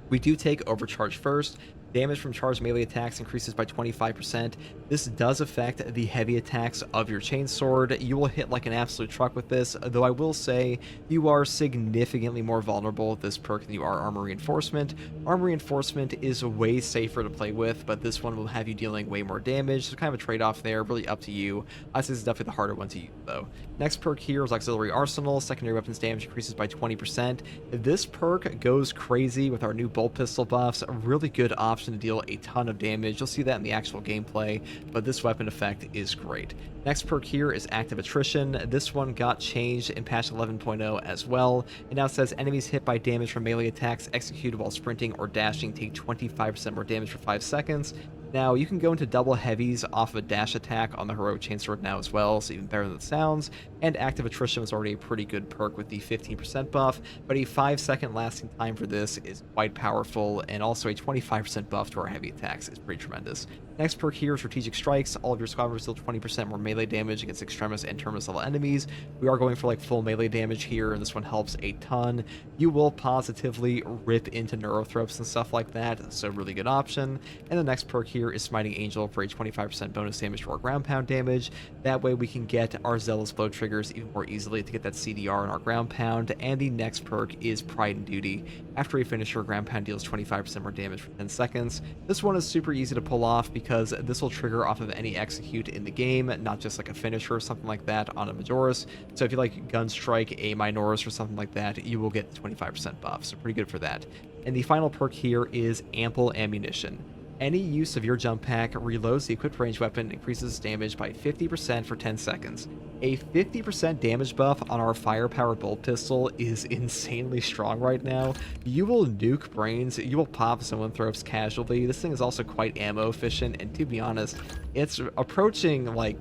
we do take Overcharge first. Damage from charged melee attacks increases by 25%. This does affect the heavy attacks of your chainsword. You will hit like an absolute truck with this, though I will say you are significantly more vulnerable with this perk than you are Armor Reinforcement. Armor Reinforcement is way safer to play with, but this one will have you dealing way more damage, so kind of a trade-off there, really up to you. I say this is definitely the harder one to use, though. Next perk here is Auxiliary Arsenal. Secondary weapons damage increases by 20%. This perk goes crazy with our new bolt pistol buffs. A really good option to deal a ton of damage. You'll see that in the actual gameplay, but this weapon effect is great. Next perk here is Active Attrition. This one got changed in patch 11.0 as well. It now says enemies hit by damage from melee attacks executed while sprinting or dashing take 25% more damage for 5 seconds. Now, you can go into double heavies off of a dash attack on the Heroic Chainsword now as well, so even better than it sounds. And Active Attrition was already a pretty good perk with the 15% buff, but a 5-second lasting time for this is quite powerful, and also a 25% buff to our heavy attacks is pretty tremendous. Next perk here is Strategic Strikes. All of your squadrons deal 20% more melee damage against Extremis and Terminus level enemies. We are going for like full melee damage here, and this one helps a ton. You will positively rip into Neurothropes and stuff like that, so really good option. And the next perk here is Smiting Angel for a 25% bonus damage to our ground pound damage. That way we can get our Zealous Blow triggers even more easily to get that CDR in our ground pound. And the next perk is Pride and Duty. After a finisher, ground pound deals 25% more damage for 10 seconds. This one is super easy to pull off because this will trigger off of any execute in the game, not just like a finisher or something like that on a Majora's. So if you like Gun Strike a Minora's or something like that, you will get 25% buff, so pretty good for that. And the final perk here is Ample Ammunition. Any use of your jump pack reloads the equipped range weapon, increases damage by 50% for 10 seconds. A 50% damage buff on our firepower bolt pistol is insanely strong right now. You will nuke brains, you will pop someone throws casually. This thing is also quite ammo efficient, and to be honest, it's approaching like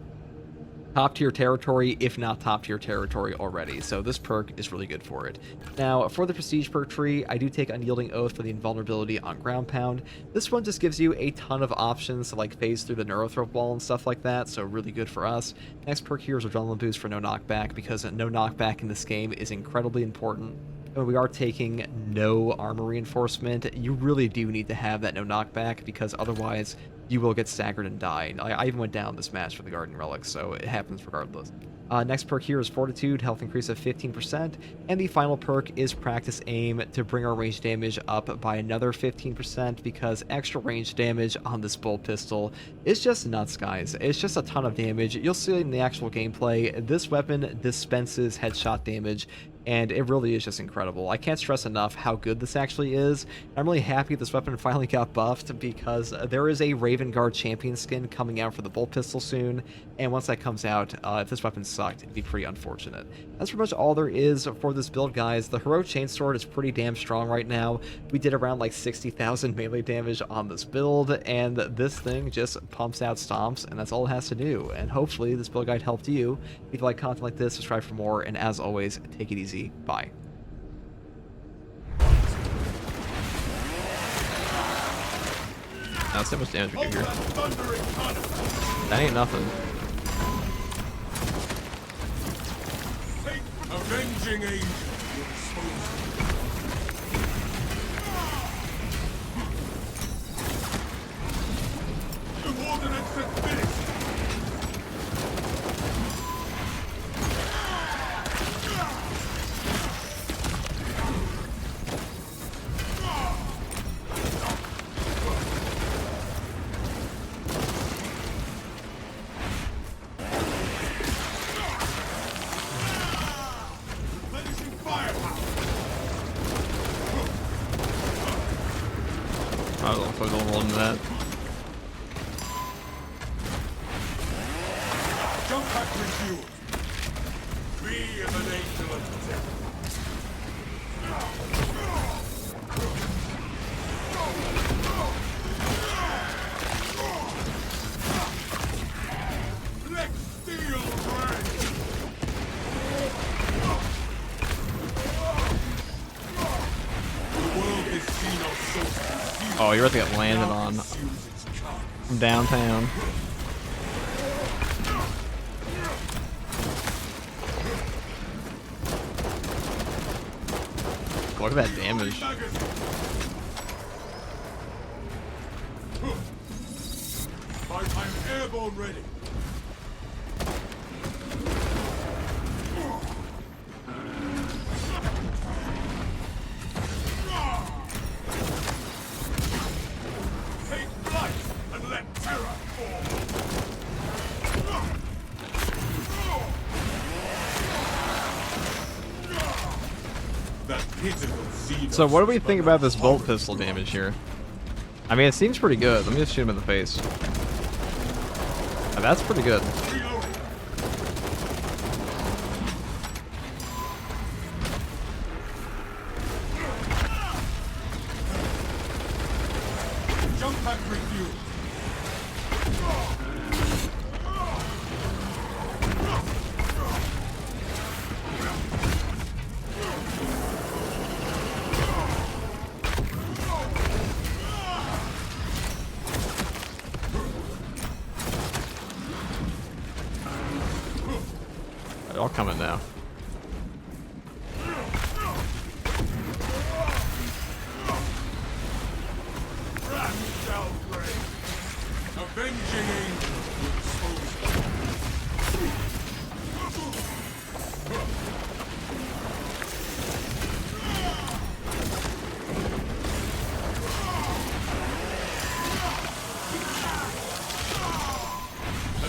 top tier territory, if not top tier territory already, so this perk is really good for it. Now, for the prestige perk tree, I do take Unyielding Oath for the invulnerability on ground pound. This one just gives you a ton of options to like phase through the neurothrope wall and stuff like that, so really good for us. Next perk here is Adrenaline Boost for no knockback, because no knockback in this game is incredibly important. When we are taking no armor reinforcement, you really do need to have that no knockback, because otherwise you will get staggered and die. I even went down this match for the Guardian Relics, so it happens regardless. Next perk here is Fortitude, health increase of 15%, and the final perk is Practice Aim to bring our range damage up by another 15%, because extra range damage on this bolt pistol is just nuts, guys. It's just a ton of damage. You'll see in the actual gameplay, this weapon dispenses headshot damage, and it really is just incredible. I can't stress enough how good this actually is. I'm really happy this weapon finally got buffed, because there is a Vanguard champion skin coming out for the bolt pistol soon, and once that comes out, if this weapon sucked, it'd be pretty unfortunate. That's pretty much all there is for this build, guys. The Heroic Chainsword is pretty damn strong right now. We did around like 60,000 melee damage on this build, and this thing just pumps out stomps, and that's all it has to do. And hopefully this build guide helped you. If you like content like this, subscribe for more, and as always, take it easy. Bye. That's how much damage we do here. That ain't nothing. Avenging angel. Subordinates have finished. I don't know if I don't roll into that. Jump back refueled. Be an angel of death. Let steel ring. The world has seen our solstice. Oh, you're about to get landed on from downtown. Look at that damage. I'm airborne ready. Take flight and let terror fall. That pitiful seed. So what do we think about this bolt pistol damage here? I mean, it seems pretty good. Let me just shoot him in the face. Now, that's pretty good. Reloading. Jump pack refueled. They're all coming now. Wrath shall reign. Avenging angel will expose them.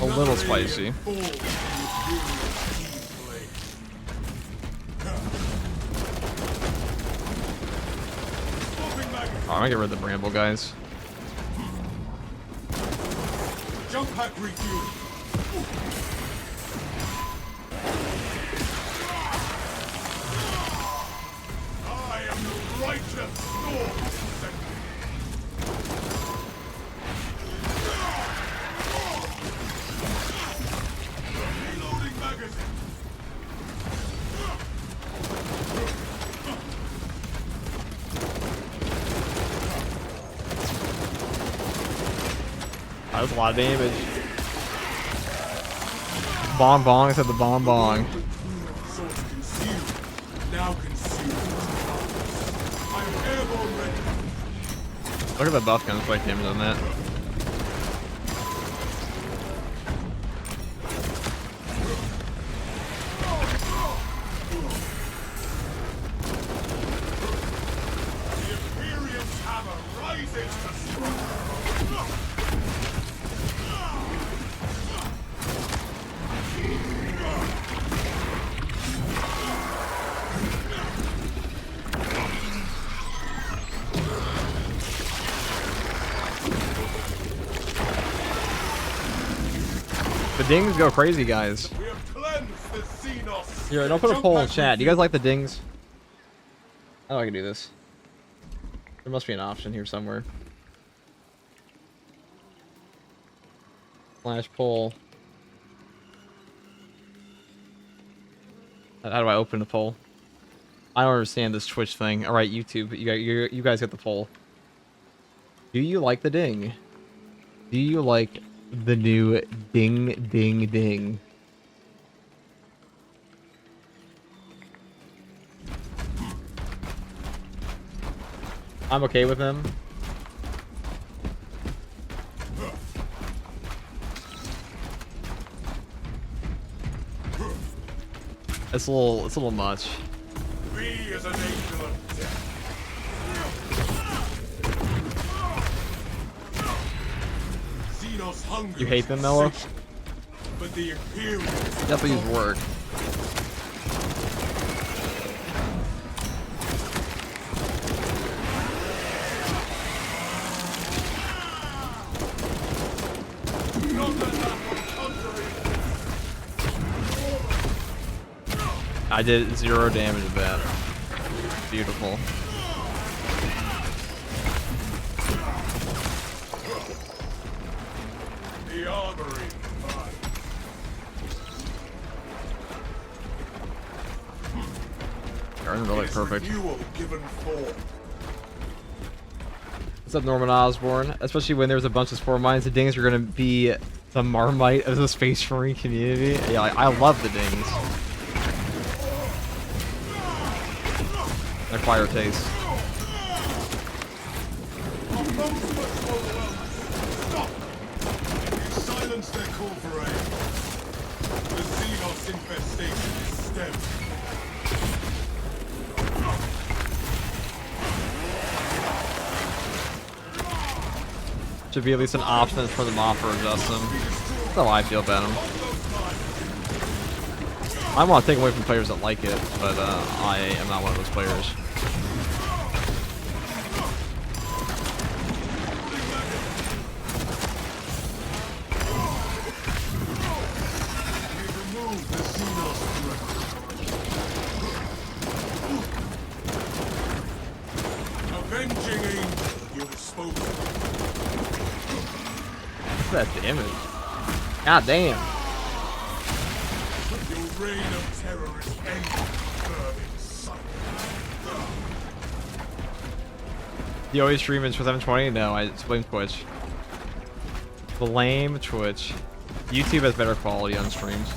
A little spicy. Fall with furious blade. Swapping back. Oh, I'm gonna get rid of the bramble guys. Jump pack refuel. I am the righteous storm. Reloading magazine. That was a lot of damage. Bong bong said the bong bong. Source concealed. Now concealed. I am airborne ready. Look at the buff gun spike damage on that. The Imperium's hammer rises to strike. The dings go crazy, guys. We have cleansed the Xenos. Here, don't put a poll in chat. Do you guys like the dings? How do I can do this? There must be an option here somewhere. Flash poll. How do I open the poll? I don't understand this Twitch thing. All right, YouTube, you guys get the poll. Do you like the ding? Do you like the new ding ding ding? I'm okay with him. It's a little much. We as a nation of death. Xenos hunger. You hate them, Mello? But the Imperium. Definitely use word. Not let that one conquer I did 0 damage to that. Beautiful. the armory. Aren't really perfect. Renewal given form. What's up, Norman Osborne? Especially when there's a bunch of spore mines, the dings are gonna be the Marmite of the Space Marine community. Yeah, I love the dings. Acquire taste. Stop! You silence their call for aid. The Xenos infestation is stemmed. Should be at least an option for them off or adjust them. That's how I feel about them. I want to take away from players that like it, but I am not one of those players. We've removed the Xenos threat. Avenging angel, you're spoken. What's that damage? God damn. Your reign of terror is ended, burning sun. Do you always stream in 720? No, I just blame Twitch. Blame Twitch. YouTube has better quality on streams.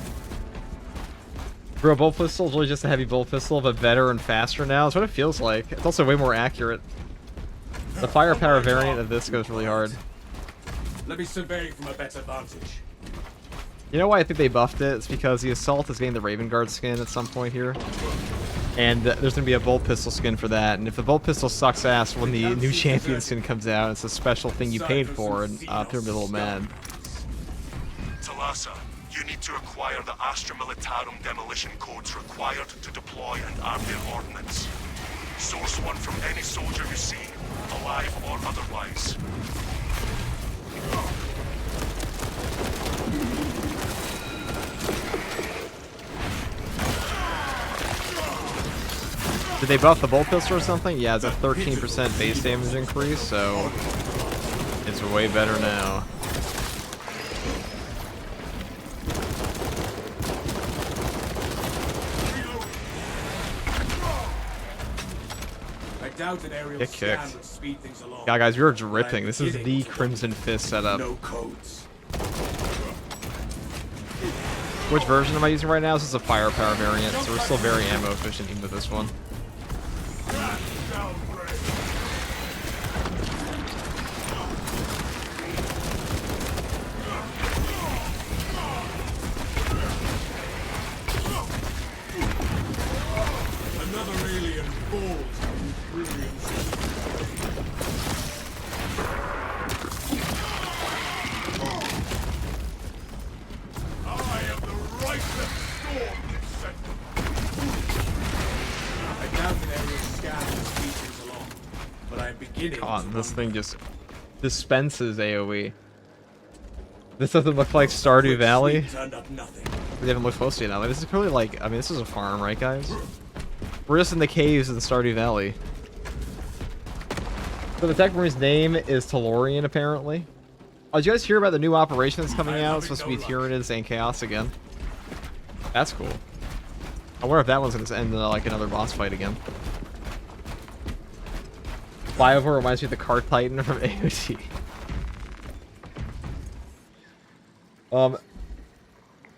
Bro, bolt pistol is really just a heavy bolt pistol, but better and faster now. That's what it feels like. It's also way more accurate. The firepower variant of this goes really hard. Let me survey from a better vantage. You know why I think they buffed it? It's because the Assault is getting the Vanguard skin at some point here. And there's going to be a bolt pistol skin for that. And if the bolt pistol sucks ass when the new champion skin comes out, it's a special thing you paid for, and people are a little mad. Talassa, you need to acquire the Astra Militarum demolition codes required to deploy and arm their ordnance. Source one from any soldier you see, alive or otherwise. Did they buff the bolt pistol or something? Yeah, it's a 13% base damage increase, so it's way better now. Get kicked. Yeah, guys, you're dripping. This is the Crimson Fist setup. No codes. Which version am I using right now? This is a firepower variant, so we're still very ammo efficient even with this one. Another alien falls from brilliance. I have the right to storm this sector. I doubt an aerial scan this features along, but I'm beginning. God, this thing just dispenses AoE. This doesn't look like Stardew Valley. Turned up nothing. We haven't looked closely enough. This is clearly like, I mean, this is a farm, right, guys? We're just in the caves in Stardew Valley. So the Tech Marine's name is Tellurian, apparently. Oh, did you guys hear about the new operation that's coming out? It's supposed to be Tyranids and Chaos again. That's cool. I wonder if that one's going to end like another boss fight again. Flyover reminds me of the Cart Titan from AOT.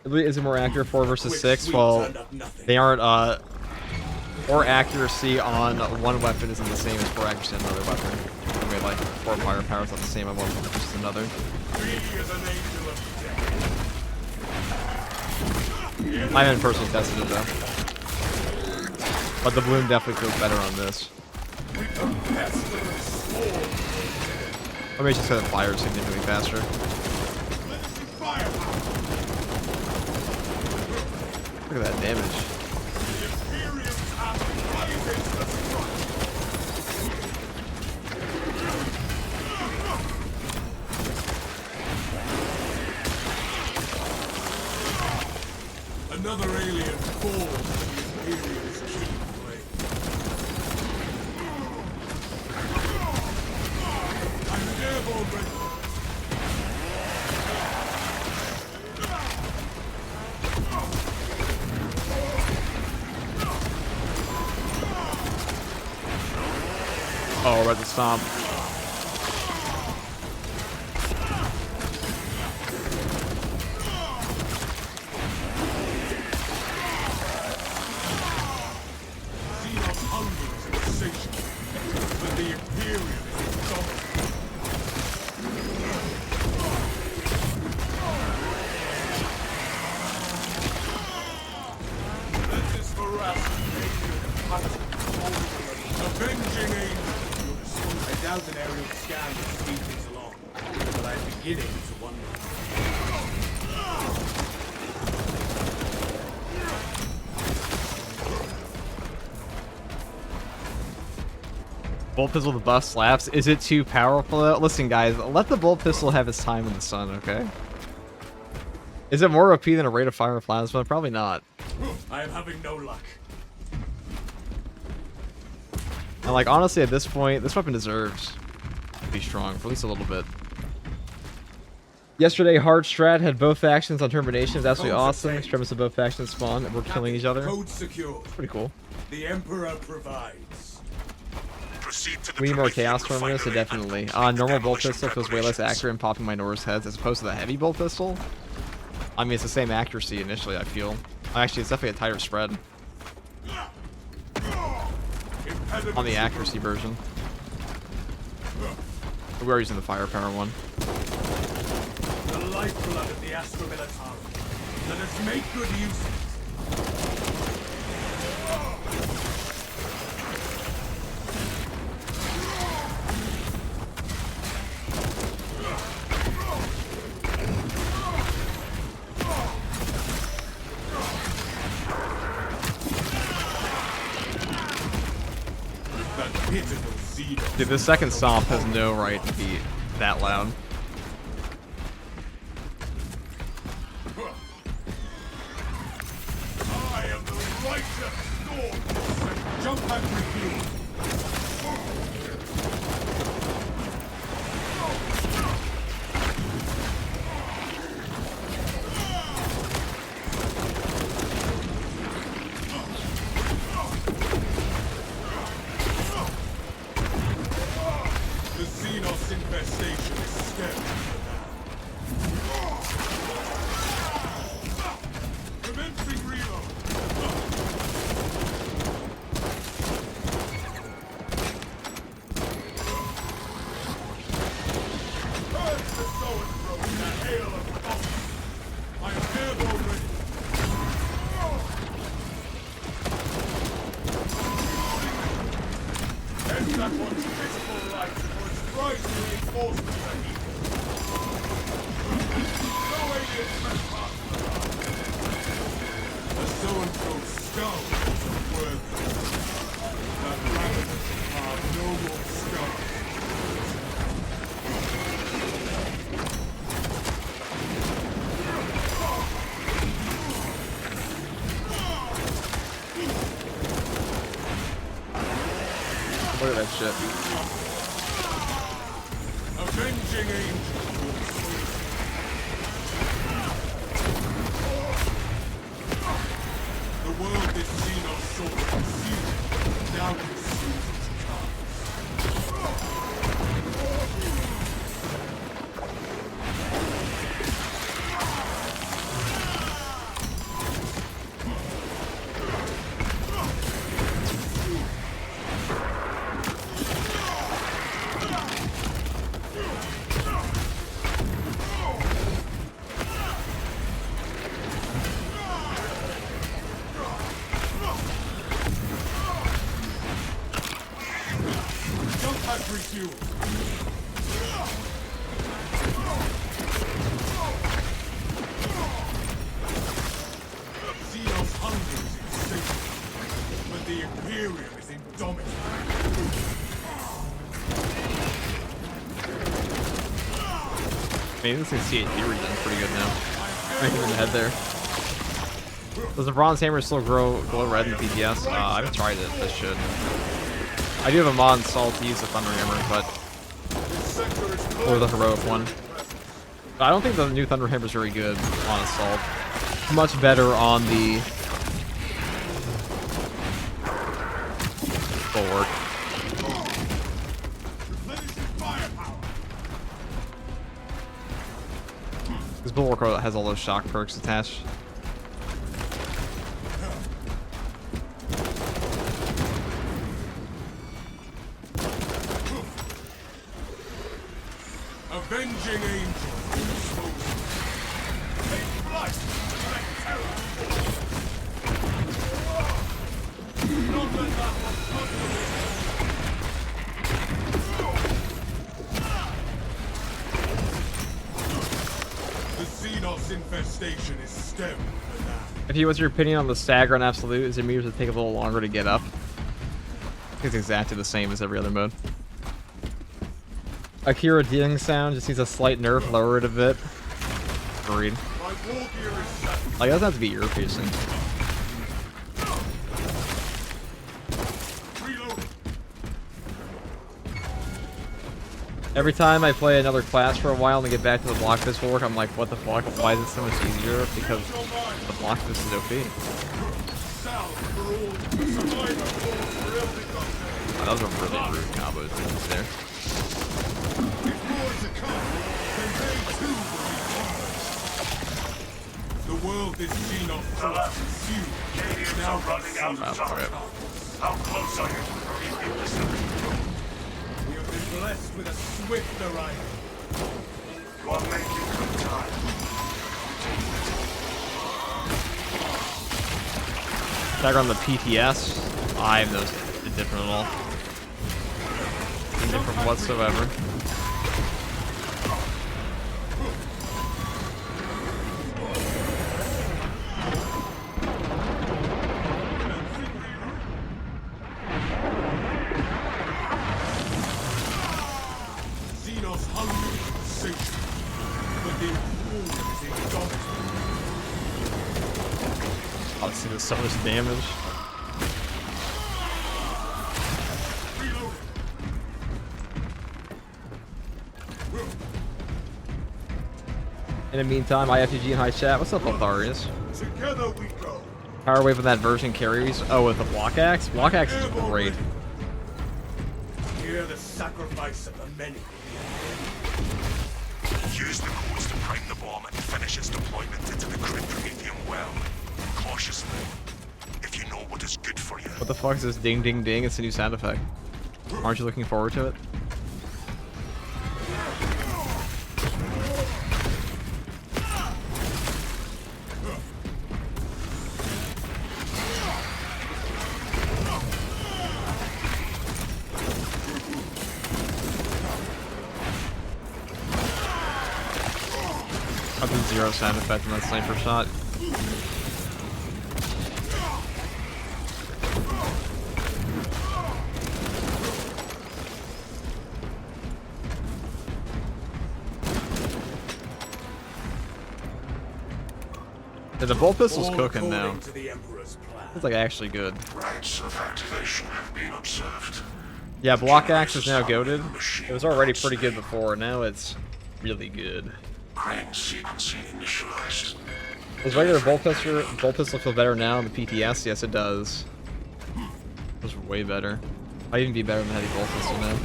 Is it more accurate 4 versus 6? Well, they aren't, more accuracy on one weapon isn't the same as 4 accuracy on another weapon. I mean, like, 4 firepower is not the same on one versus another. I haven't personally tested it, though. But the bloom definitely feels better on this. I mean, it's just because it fires significantly faster. Look at that damage. Another alien falls to the Imperial's key blade. I'm airborne ready. Oh, we're at the stomp. Bolt pistol with the buff slaps. Is it too powerful though? Listen guys, let the bolt pistol have its time in the sun, okay? Is it more OP than a rate of fire plasma? Probably not. I am having no luck. And like honestly at this point, this weapon deserves to be strong for at least a little bit. Yesterday, hard strat had both factions on termination. It's absolutely awesome. Extremis of both factions spawn and we're killing each other. Code secure. Pretty cool. The Emperor provides. We need more Chaos Terminus, so definitely. Normal bolt pistol feels way less accurate in popping Minora's heads as opposed to the heavy bolt pistol. I mean, it's the same accuracy initially, I feel. Actually, it's definitely a tighter spread on the accuracy version. We are using the firepower one. The lifeblood of the Astra Militarum. Let us make good use of it. Dude, the second stomp has no right to be that loud. I am the righteous storm. Jump back. reinforcements are needed. No alien trespass allowed. The so-and-so skull is worthy. That ravenous are no more scars. Look at that shit. Avenging angel will save. The world this Xenos sought to consume now consumes its has refueled. Xenos hunger is insatiable, but the Imperium is indomitable. Maybe this C8 theory is pretty good now. Right in the head there. Does the bronze hammer still glow red in the PTS? I haven't tried it. This should. I do have a mod installed to use the Thunder Hammer, but or the heroic one. But I don't think the new Thunder Hammer is very good on assault. It's much better on the Bulwark. This Bulwark has all those shock perks attached. Avenging angel will expose. Take flight, let terror. Not let that one the Xenos infestation is stemmed for now. If you, what's your opinion on the stagger on Absolute? Is it meters that take a little longer to get up? It's exactly the same as every other mode. Akira dealing sound just needs a slight nerf, lower it a bit. Agreed. My war gear is set. Like, it doesn't have to be ear piercing. Reloading. Every time I play another class for a while and get back to the block pistol work, I'm like, what the fuck? Why is it so much easier? Because the block pistol is OP. Salve for all. Survivor calls for every doctor. Oh, that was a really rude combo there. If more to come, then they too will be conquered. The world this Xenos sought to consume is now Running out of time. How close are you? We have been blessed with a swift arrival. You are making good time. Stagger on the PTS. I have those different at all. Different whatsoever. Xenos hunger is insatiable, but the Imperium is indomitable. Obviously, there's so much damage. In the meantime, IFTG in high chat. What's up, Altharius? Together we go. Power wave of that version carries. Oh, with the block axe? Block axe is great. Hear the sacrifice of the many. Use the codes to prime the bomb and finish its deployment into the Cryptomedium well. Cautiously. If you know what is good for you. What the fuck is this ding ding ding? It's a new sound effect. Aren't you looking forward to it? Other than 0 sound effect on that sniper shot. Yeah, the bolt pistol's cooking now. It's like actually good. Rites of activation have been observed. Yeah, block axe is now goated. It was already pretty good before, now it's really good. Brain sequencing initialized. Does regular bolt pistol feel better now in the PTS? Yes, it does. It was way better. Might even be better than the heavy bolt pistol now.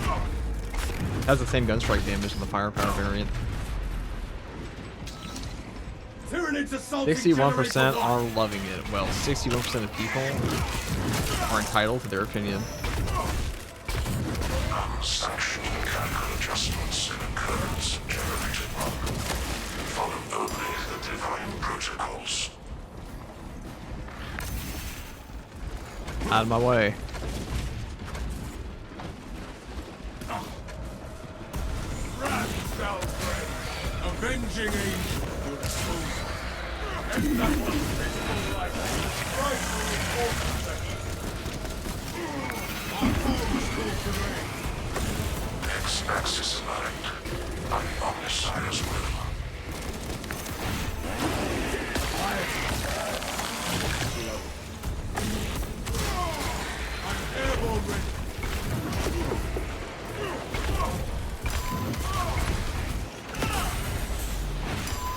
It has the same gun strike damage in the firepower variant. 61% are loving it. Well, 61% of people are entitled to their opinion. Unsanctioned mechanical adjustments in occurrence generated one. Follow only the divine protocols. Out of my way. Avenging angel to expose. And that was physical life. Right reinforcements are easy. Our foes go terrain. X-axis aligned. On Omnissiah's will. I'm airborne ready.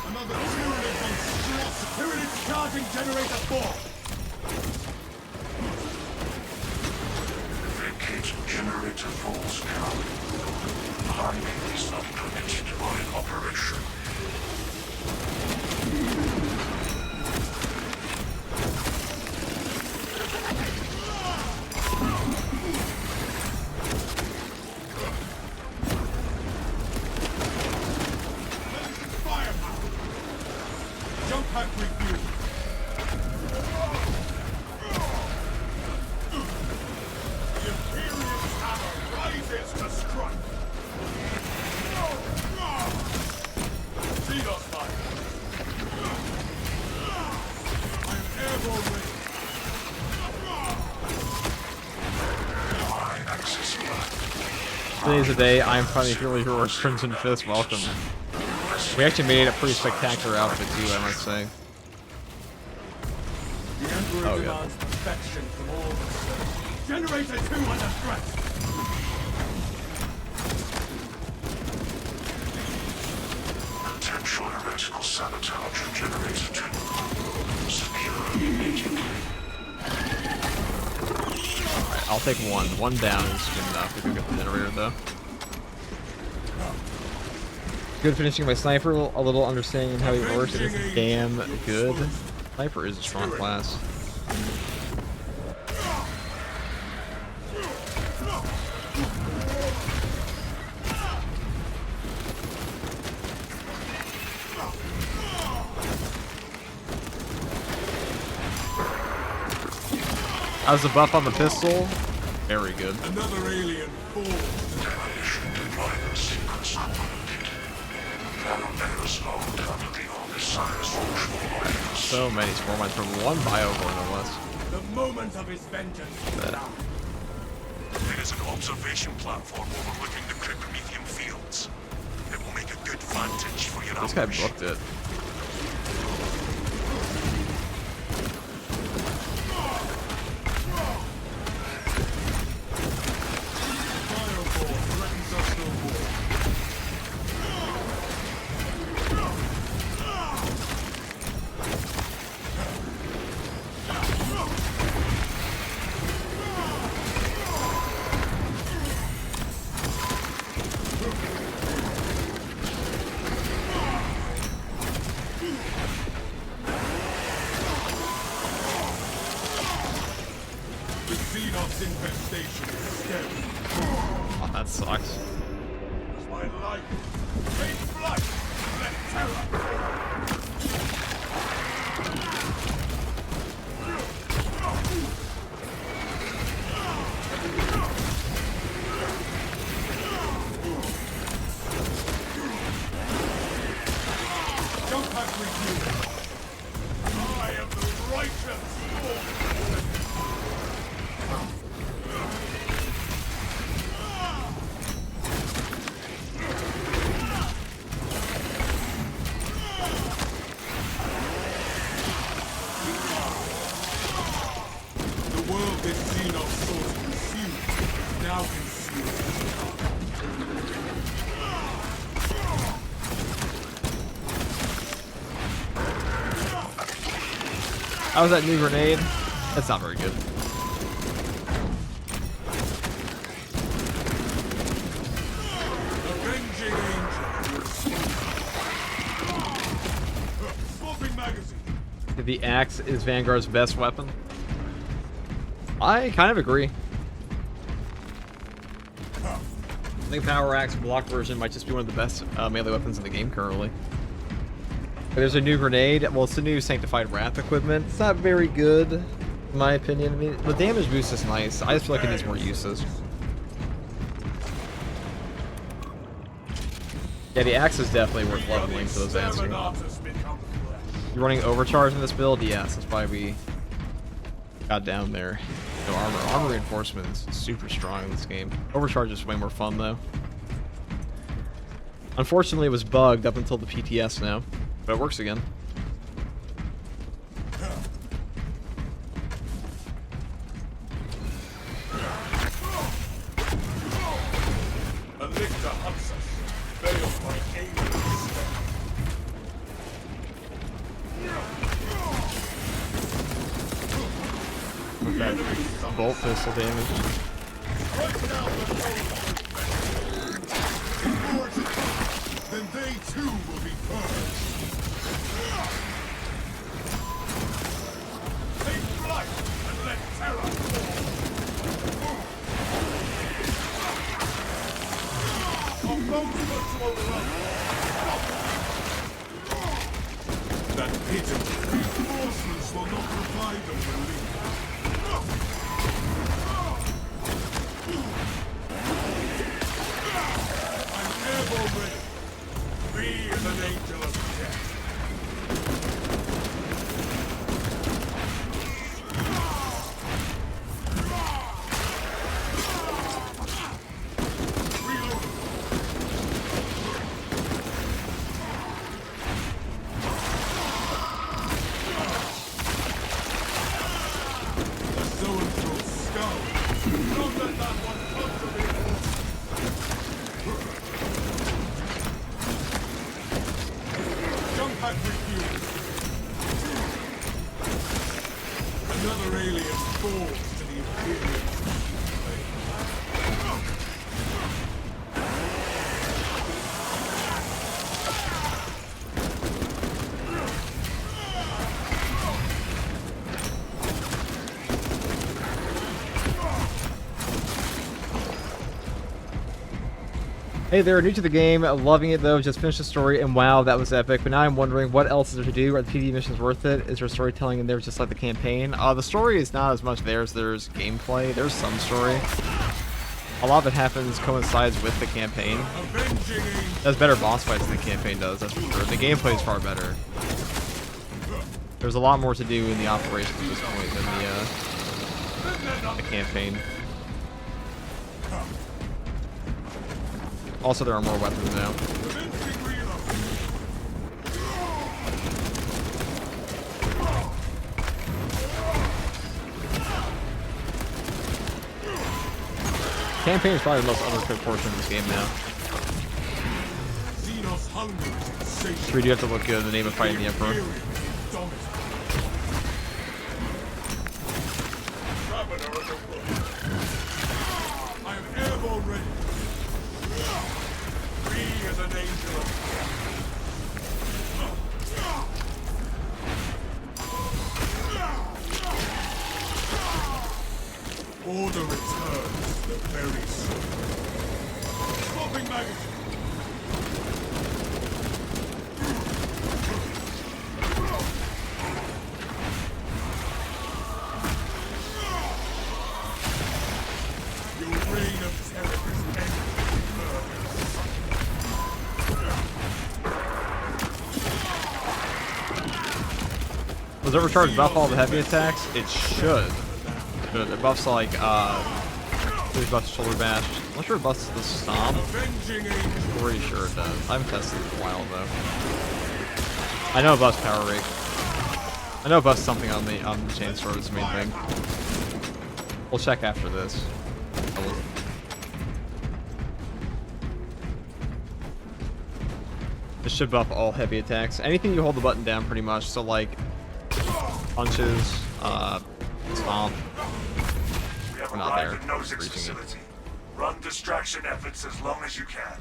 Another Tyranid monstrosity. Tyranid charging generator 4. Vacate generator falls down. Harming is not permitted while in operation. Firepower. Jump pack refuel. The Imperium's hammer rises to strike. Xenos fire. I'm airborne ready. Axis aligned. Today's the day I'm finally really here with Crimson Fist. Welcome. We actually made a pretty spectacular outfit too, I must say. The Emperor Oh, yeah. demands perfection from all the servants. Generator 2 under threat. Potential heretical sabotage of generator 2. Secure immediately. Alright, I'll take one. One down is good enough if we get the generator though. Good finishing my sniper, a little understanding how he works. It is damn good. Sniper is a strong class. How's the buff on the pistol? Very good. Another alien fall. Demolition deployment sequence completed. Errors logged under the Omnissiah's functional lines. So many score mines from one Biovore, no less. The moment of his vengeance is now. There is an observation platform overlooking the Cryptomethium fields. It will make a good vantage for your This guy ambush. booked it. Fireball threatens us no more. The Xenos infestation is scary. Oh, that sucks. As my life, take flight, let terror. Jump refuel. I am the righteous Lord. The world that Xenos sought to consume is now consumed. How was that new grenade? That's not very good. Avenging Angel. Swapping magazine. The axe is Vanguard's best weapon. I kind of agree. I think Power Axe block version might just be one of the best melee weapons in the game currently. There's a new grenade. Well, it's the new Sanctified Wrath equipment. It's not very good, in my opinion. I mean, the damage boost is nice. I just feel like it needs more uses. Yeah, the axe is definitely worth leveling for those answers. You're running overcharge in this build? Yes, that's why we got down there. No armor reinforcement is super strong in this game. Overcharge is way more fun though. Unfortunately, it was bugged up until the PTS now, but it works again. Alicta hunts us, veiled by alien step. With that bolt pistol damage. Right now, then they too will be purged. Take flight and let terror fall. Our bones to overrun. That hidden reinforcements will not provide them relief. I'm airborne ready. Be as an angel of death. Another alien falls to the Imperial. Hey there, new to the game, loving it though, just finished the story, and wow, that was epic, but now I'm wondering what else is there to do? Are the PvE missions worth it? Is there storytelling in there just like the campaign? The story is not as much there as there's gameplay. There's some story. A lot of it happens, coincides with the campaign. Does better boss fights than the campaign does, that's for sure. The gameplay is far better. There's a lot more to do in the operation at this point than the campaign. Also, there are more weapons now. Campaign is probably the most undercooked portion of this game now. So we do have to look good in the name of fighting the Emperor. I am airborne ready. Be as an angel of death. Order returns the very soon. Swapping magazine. Your reign of terror is ended. Does Overcharge buff all the heavy attacks? It should. It buffs like, it buffs Shoulder Bash. I'm not sure it buffs the Stomp. I'm pretty sure it does. I haven't tested it in a while though. I know it buffs Power Rate. I know it buffs something on the Chain Sword is the main thing. We'll check after this. This should buff all heavy attacks. Anything you hold the button down pretty much. So like punches, stomp. We have We're not there. arrived at Nozik's Reaching it. facility. Run distraction efforts as long as you can.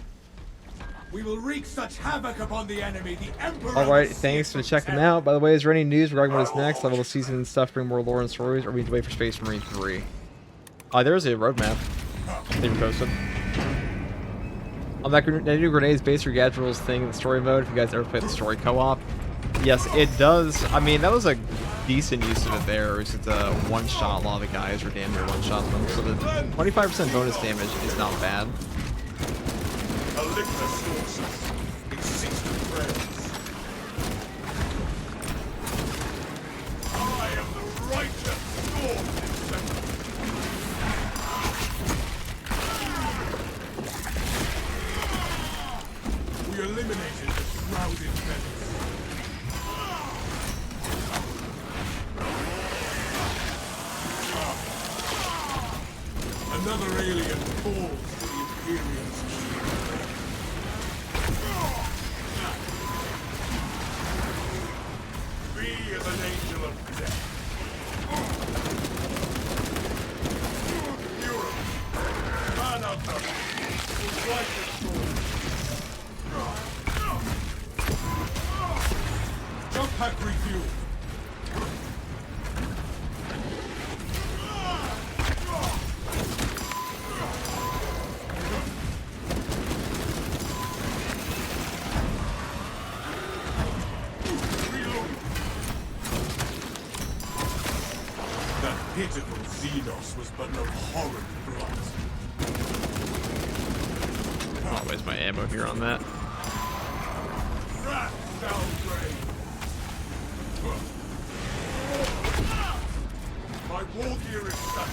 We will wreak such havoc upon the enemy, the Emperor. Alright, thanks for checking them out. By the way, is there any news regarding what is next? Level of season and stuff, bring more lore and stories, or we need to wait for Space Marine 3? There's a roadmap. They posted. On that new grenades based or gadget rules thing in the story mode, if you guys ever played the story co-op. Yes, it does. I mean, that was a decent use of it there. It's a one-shot. A lot of the guys are damn near one-shot them. So the 25% bonus damage is not bad. A liquor sources. Existing friends. I am the righteous storm himself. We eliminated the shrouded menace. Another alien falls to the Imperium's Be as an angel of death. Europe, man of the righteous sword. Jump pack refuel. Pitiful Xenos was but no horrid blunt. I'll waste my ammo here on that. Wrath shall reign. My war gear is set.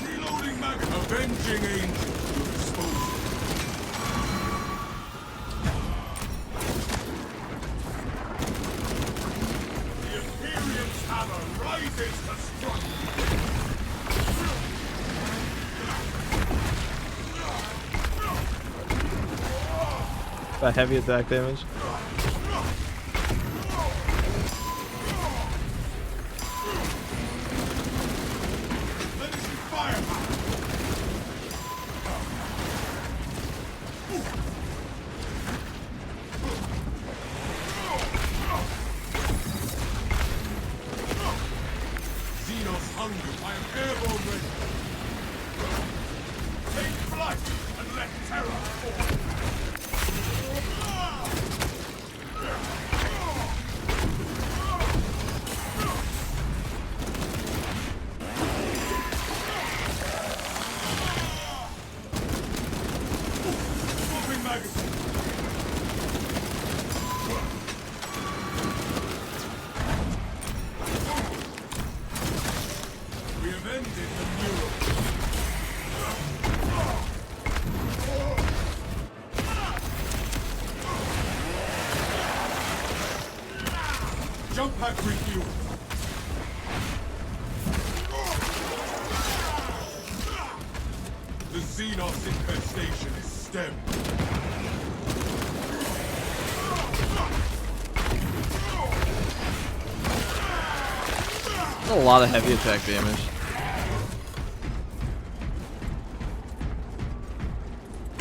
Reloading mag. Avenging angel to dispose. Rises to strike. That heavy attack damage. Finishing firepower. Xenos hunger. I am airborne ready. Take flight and let terror fall. Swapping magazine. We have ended the mural. Jump pack refuel. The Xenos infestation is stemmed. That's a lot of heavy attack damage.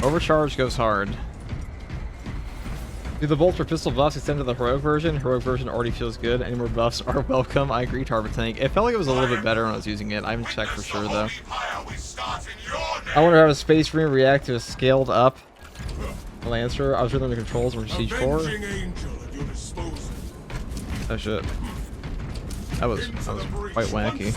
Overcharge goes hard. Do the bolt for pistol buffs extend to the heroic version? Heroic version already feels good. Any more buffs are welcome. I agree, Target Tank. It felt like it was a little bit better when I was using it. I haven't checked for sure though. I wonder how a Space Marine react to a scaled up Lancer. I was reading the controls from Siege 4. Avenging angel at your disposal. Oh shit. That was quite wacky.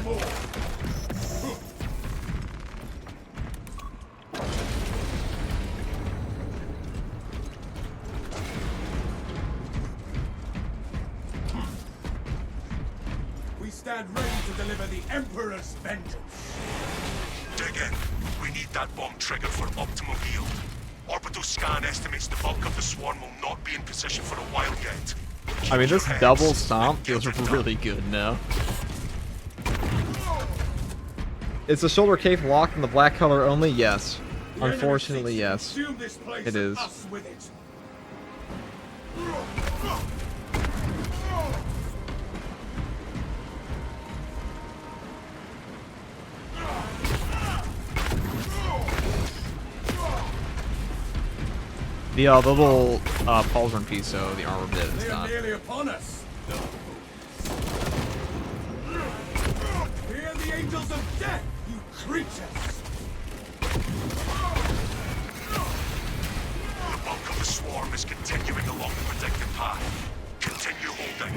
stand ready to deliver the Emperor's vengeance. Dig in. We need that bomb triggered for optimal yield. Orbital scan estimates the bulk of the swarm will not be in position for a while yet. I mean, this Keep your double heads stomp and feels get it done. really good now. Is the shoulder cape locked in the black color only? Yes. The enemy Unfortunately, seeks to yes. consume this place It and is. us with it. The little pauldron piece, so the armor bit is They are not. nearly upon us. Fear the angels of death, you creatures! The bulk of the swarm is continuing along the predicted path. Continue holding.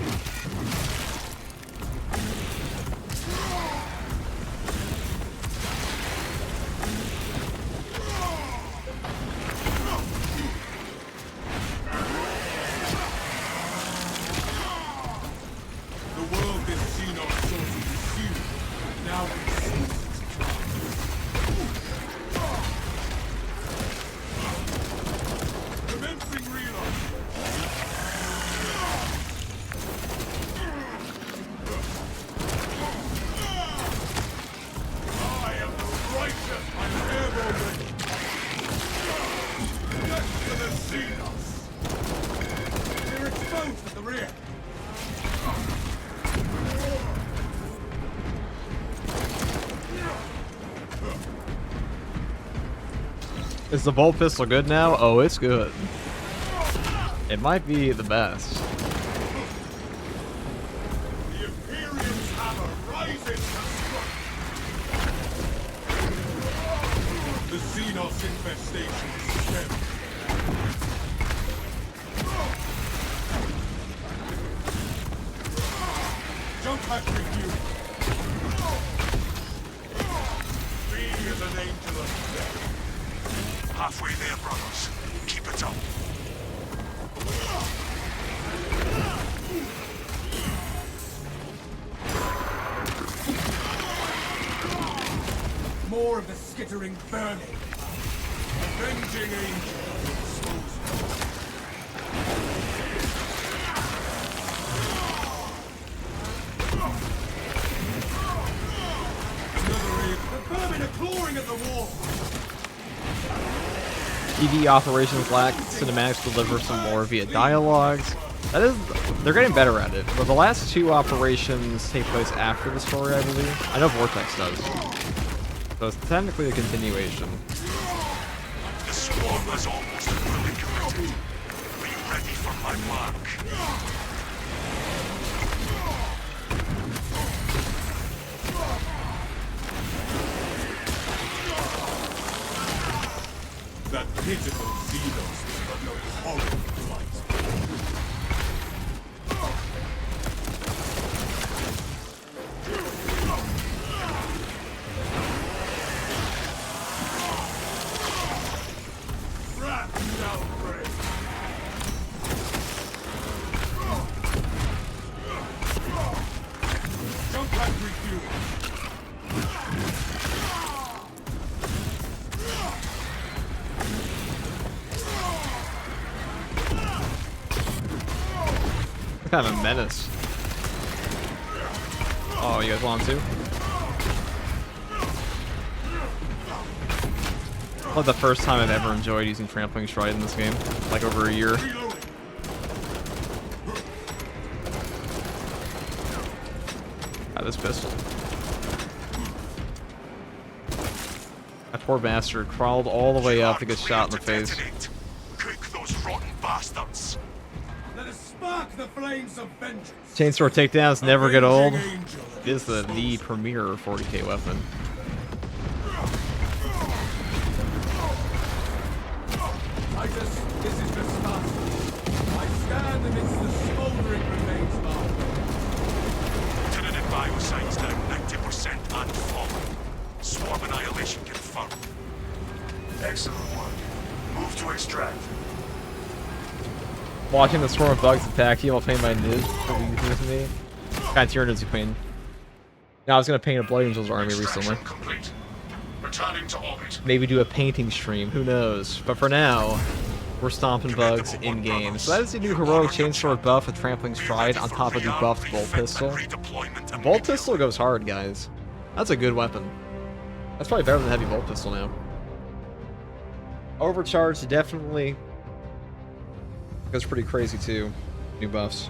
The world has seen our souls consumed. Now we see its commencing reload. I am the righteous and airborne. Death to the Xenos. They're exposed at the rear. Is the bolt pistol good now? Oh, it's good. It might be the best. The Imperium's hammer rises to strike. The Xenos infestation is stemmed. Jump back review. Be as an angel of death. Halfway there, brothers. Keep it up. More of the skittering burning. Avenging angel. Expose. Another aid. The vermin are clawing at the wall. ED operations lack cinematics deliver some more via dialogues. That is, they're getting better at it. But the last two operations take place after the story, I believe. I know Vortex does. So it's technically a continuation. The swarm is almost fully committed. Be ready for my mark. That pitiful Xenos is but no horrible blight. Rat shall break. Jump back refuel. Kind of a menace. Oh, you guys want to? Well, the first time I've ever enjoyed using Trampling Stride in this game. Like over a year. Reloading. This pistol. That poor bastard crawled all the way up to get shot in the face. Detonate. Cook those rotten bastards. Let us spark the flames of vengeance. Chainsaw takedowns never get old. Avenging angel of It is the disposal. premier 40k weapon. Titus, this is the start. I stand amidst the smoldering remains of our Lieutenant Biosigns down 90% and falling. Swarm annihilation confirmed. Excellent work. Move to extract. Watching the swarm of bugs attack you while playing my Niz believe with me. Kind of Tyranno's a queen. Now, I was gonna paint a Blood Angels army recently. Extraction complete. Returning to orbit. Maybe do a painting stream, who knows? But for now, we're stomping bugs in-game. So that is the new Heroic Chainsword buff with Trampling Stride on top of the buffed Bolt Pistol. Bolt Pistol goes hard, guys. That's a good weapon. That's probably better than the Heavy Bolt Pistol now. Overcharge definitely goes pretty crazy too. New buffs.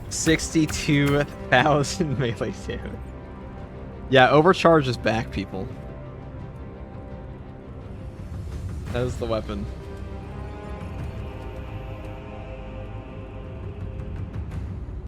$62,000 melee damage. Yeah, Overcharge is back, people. That is the weapon.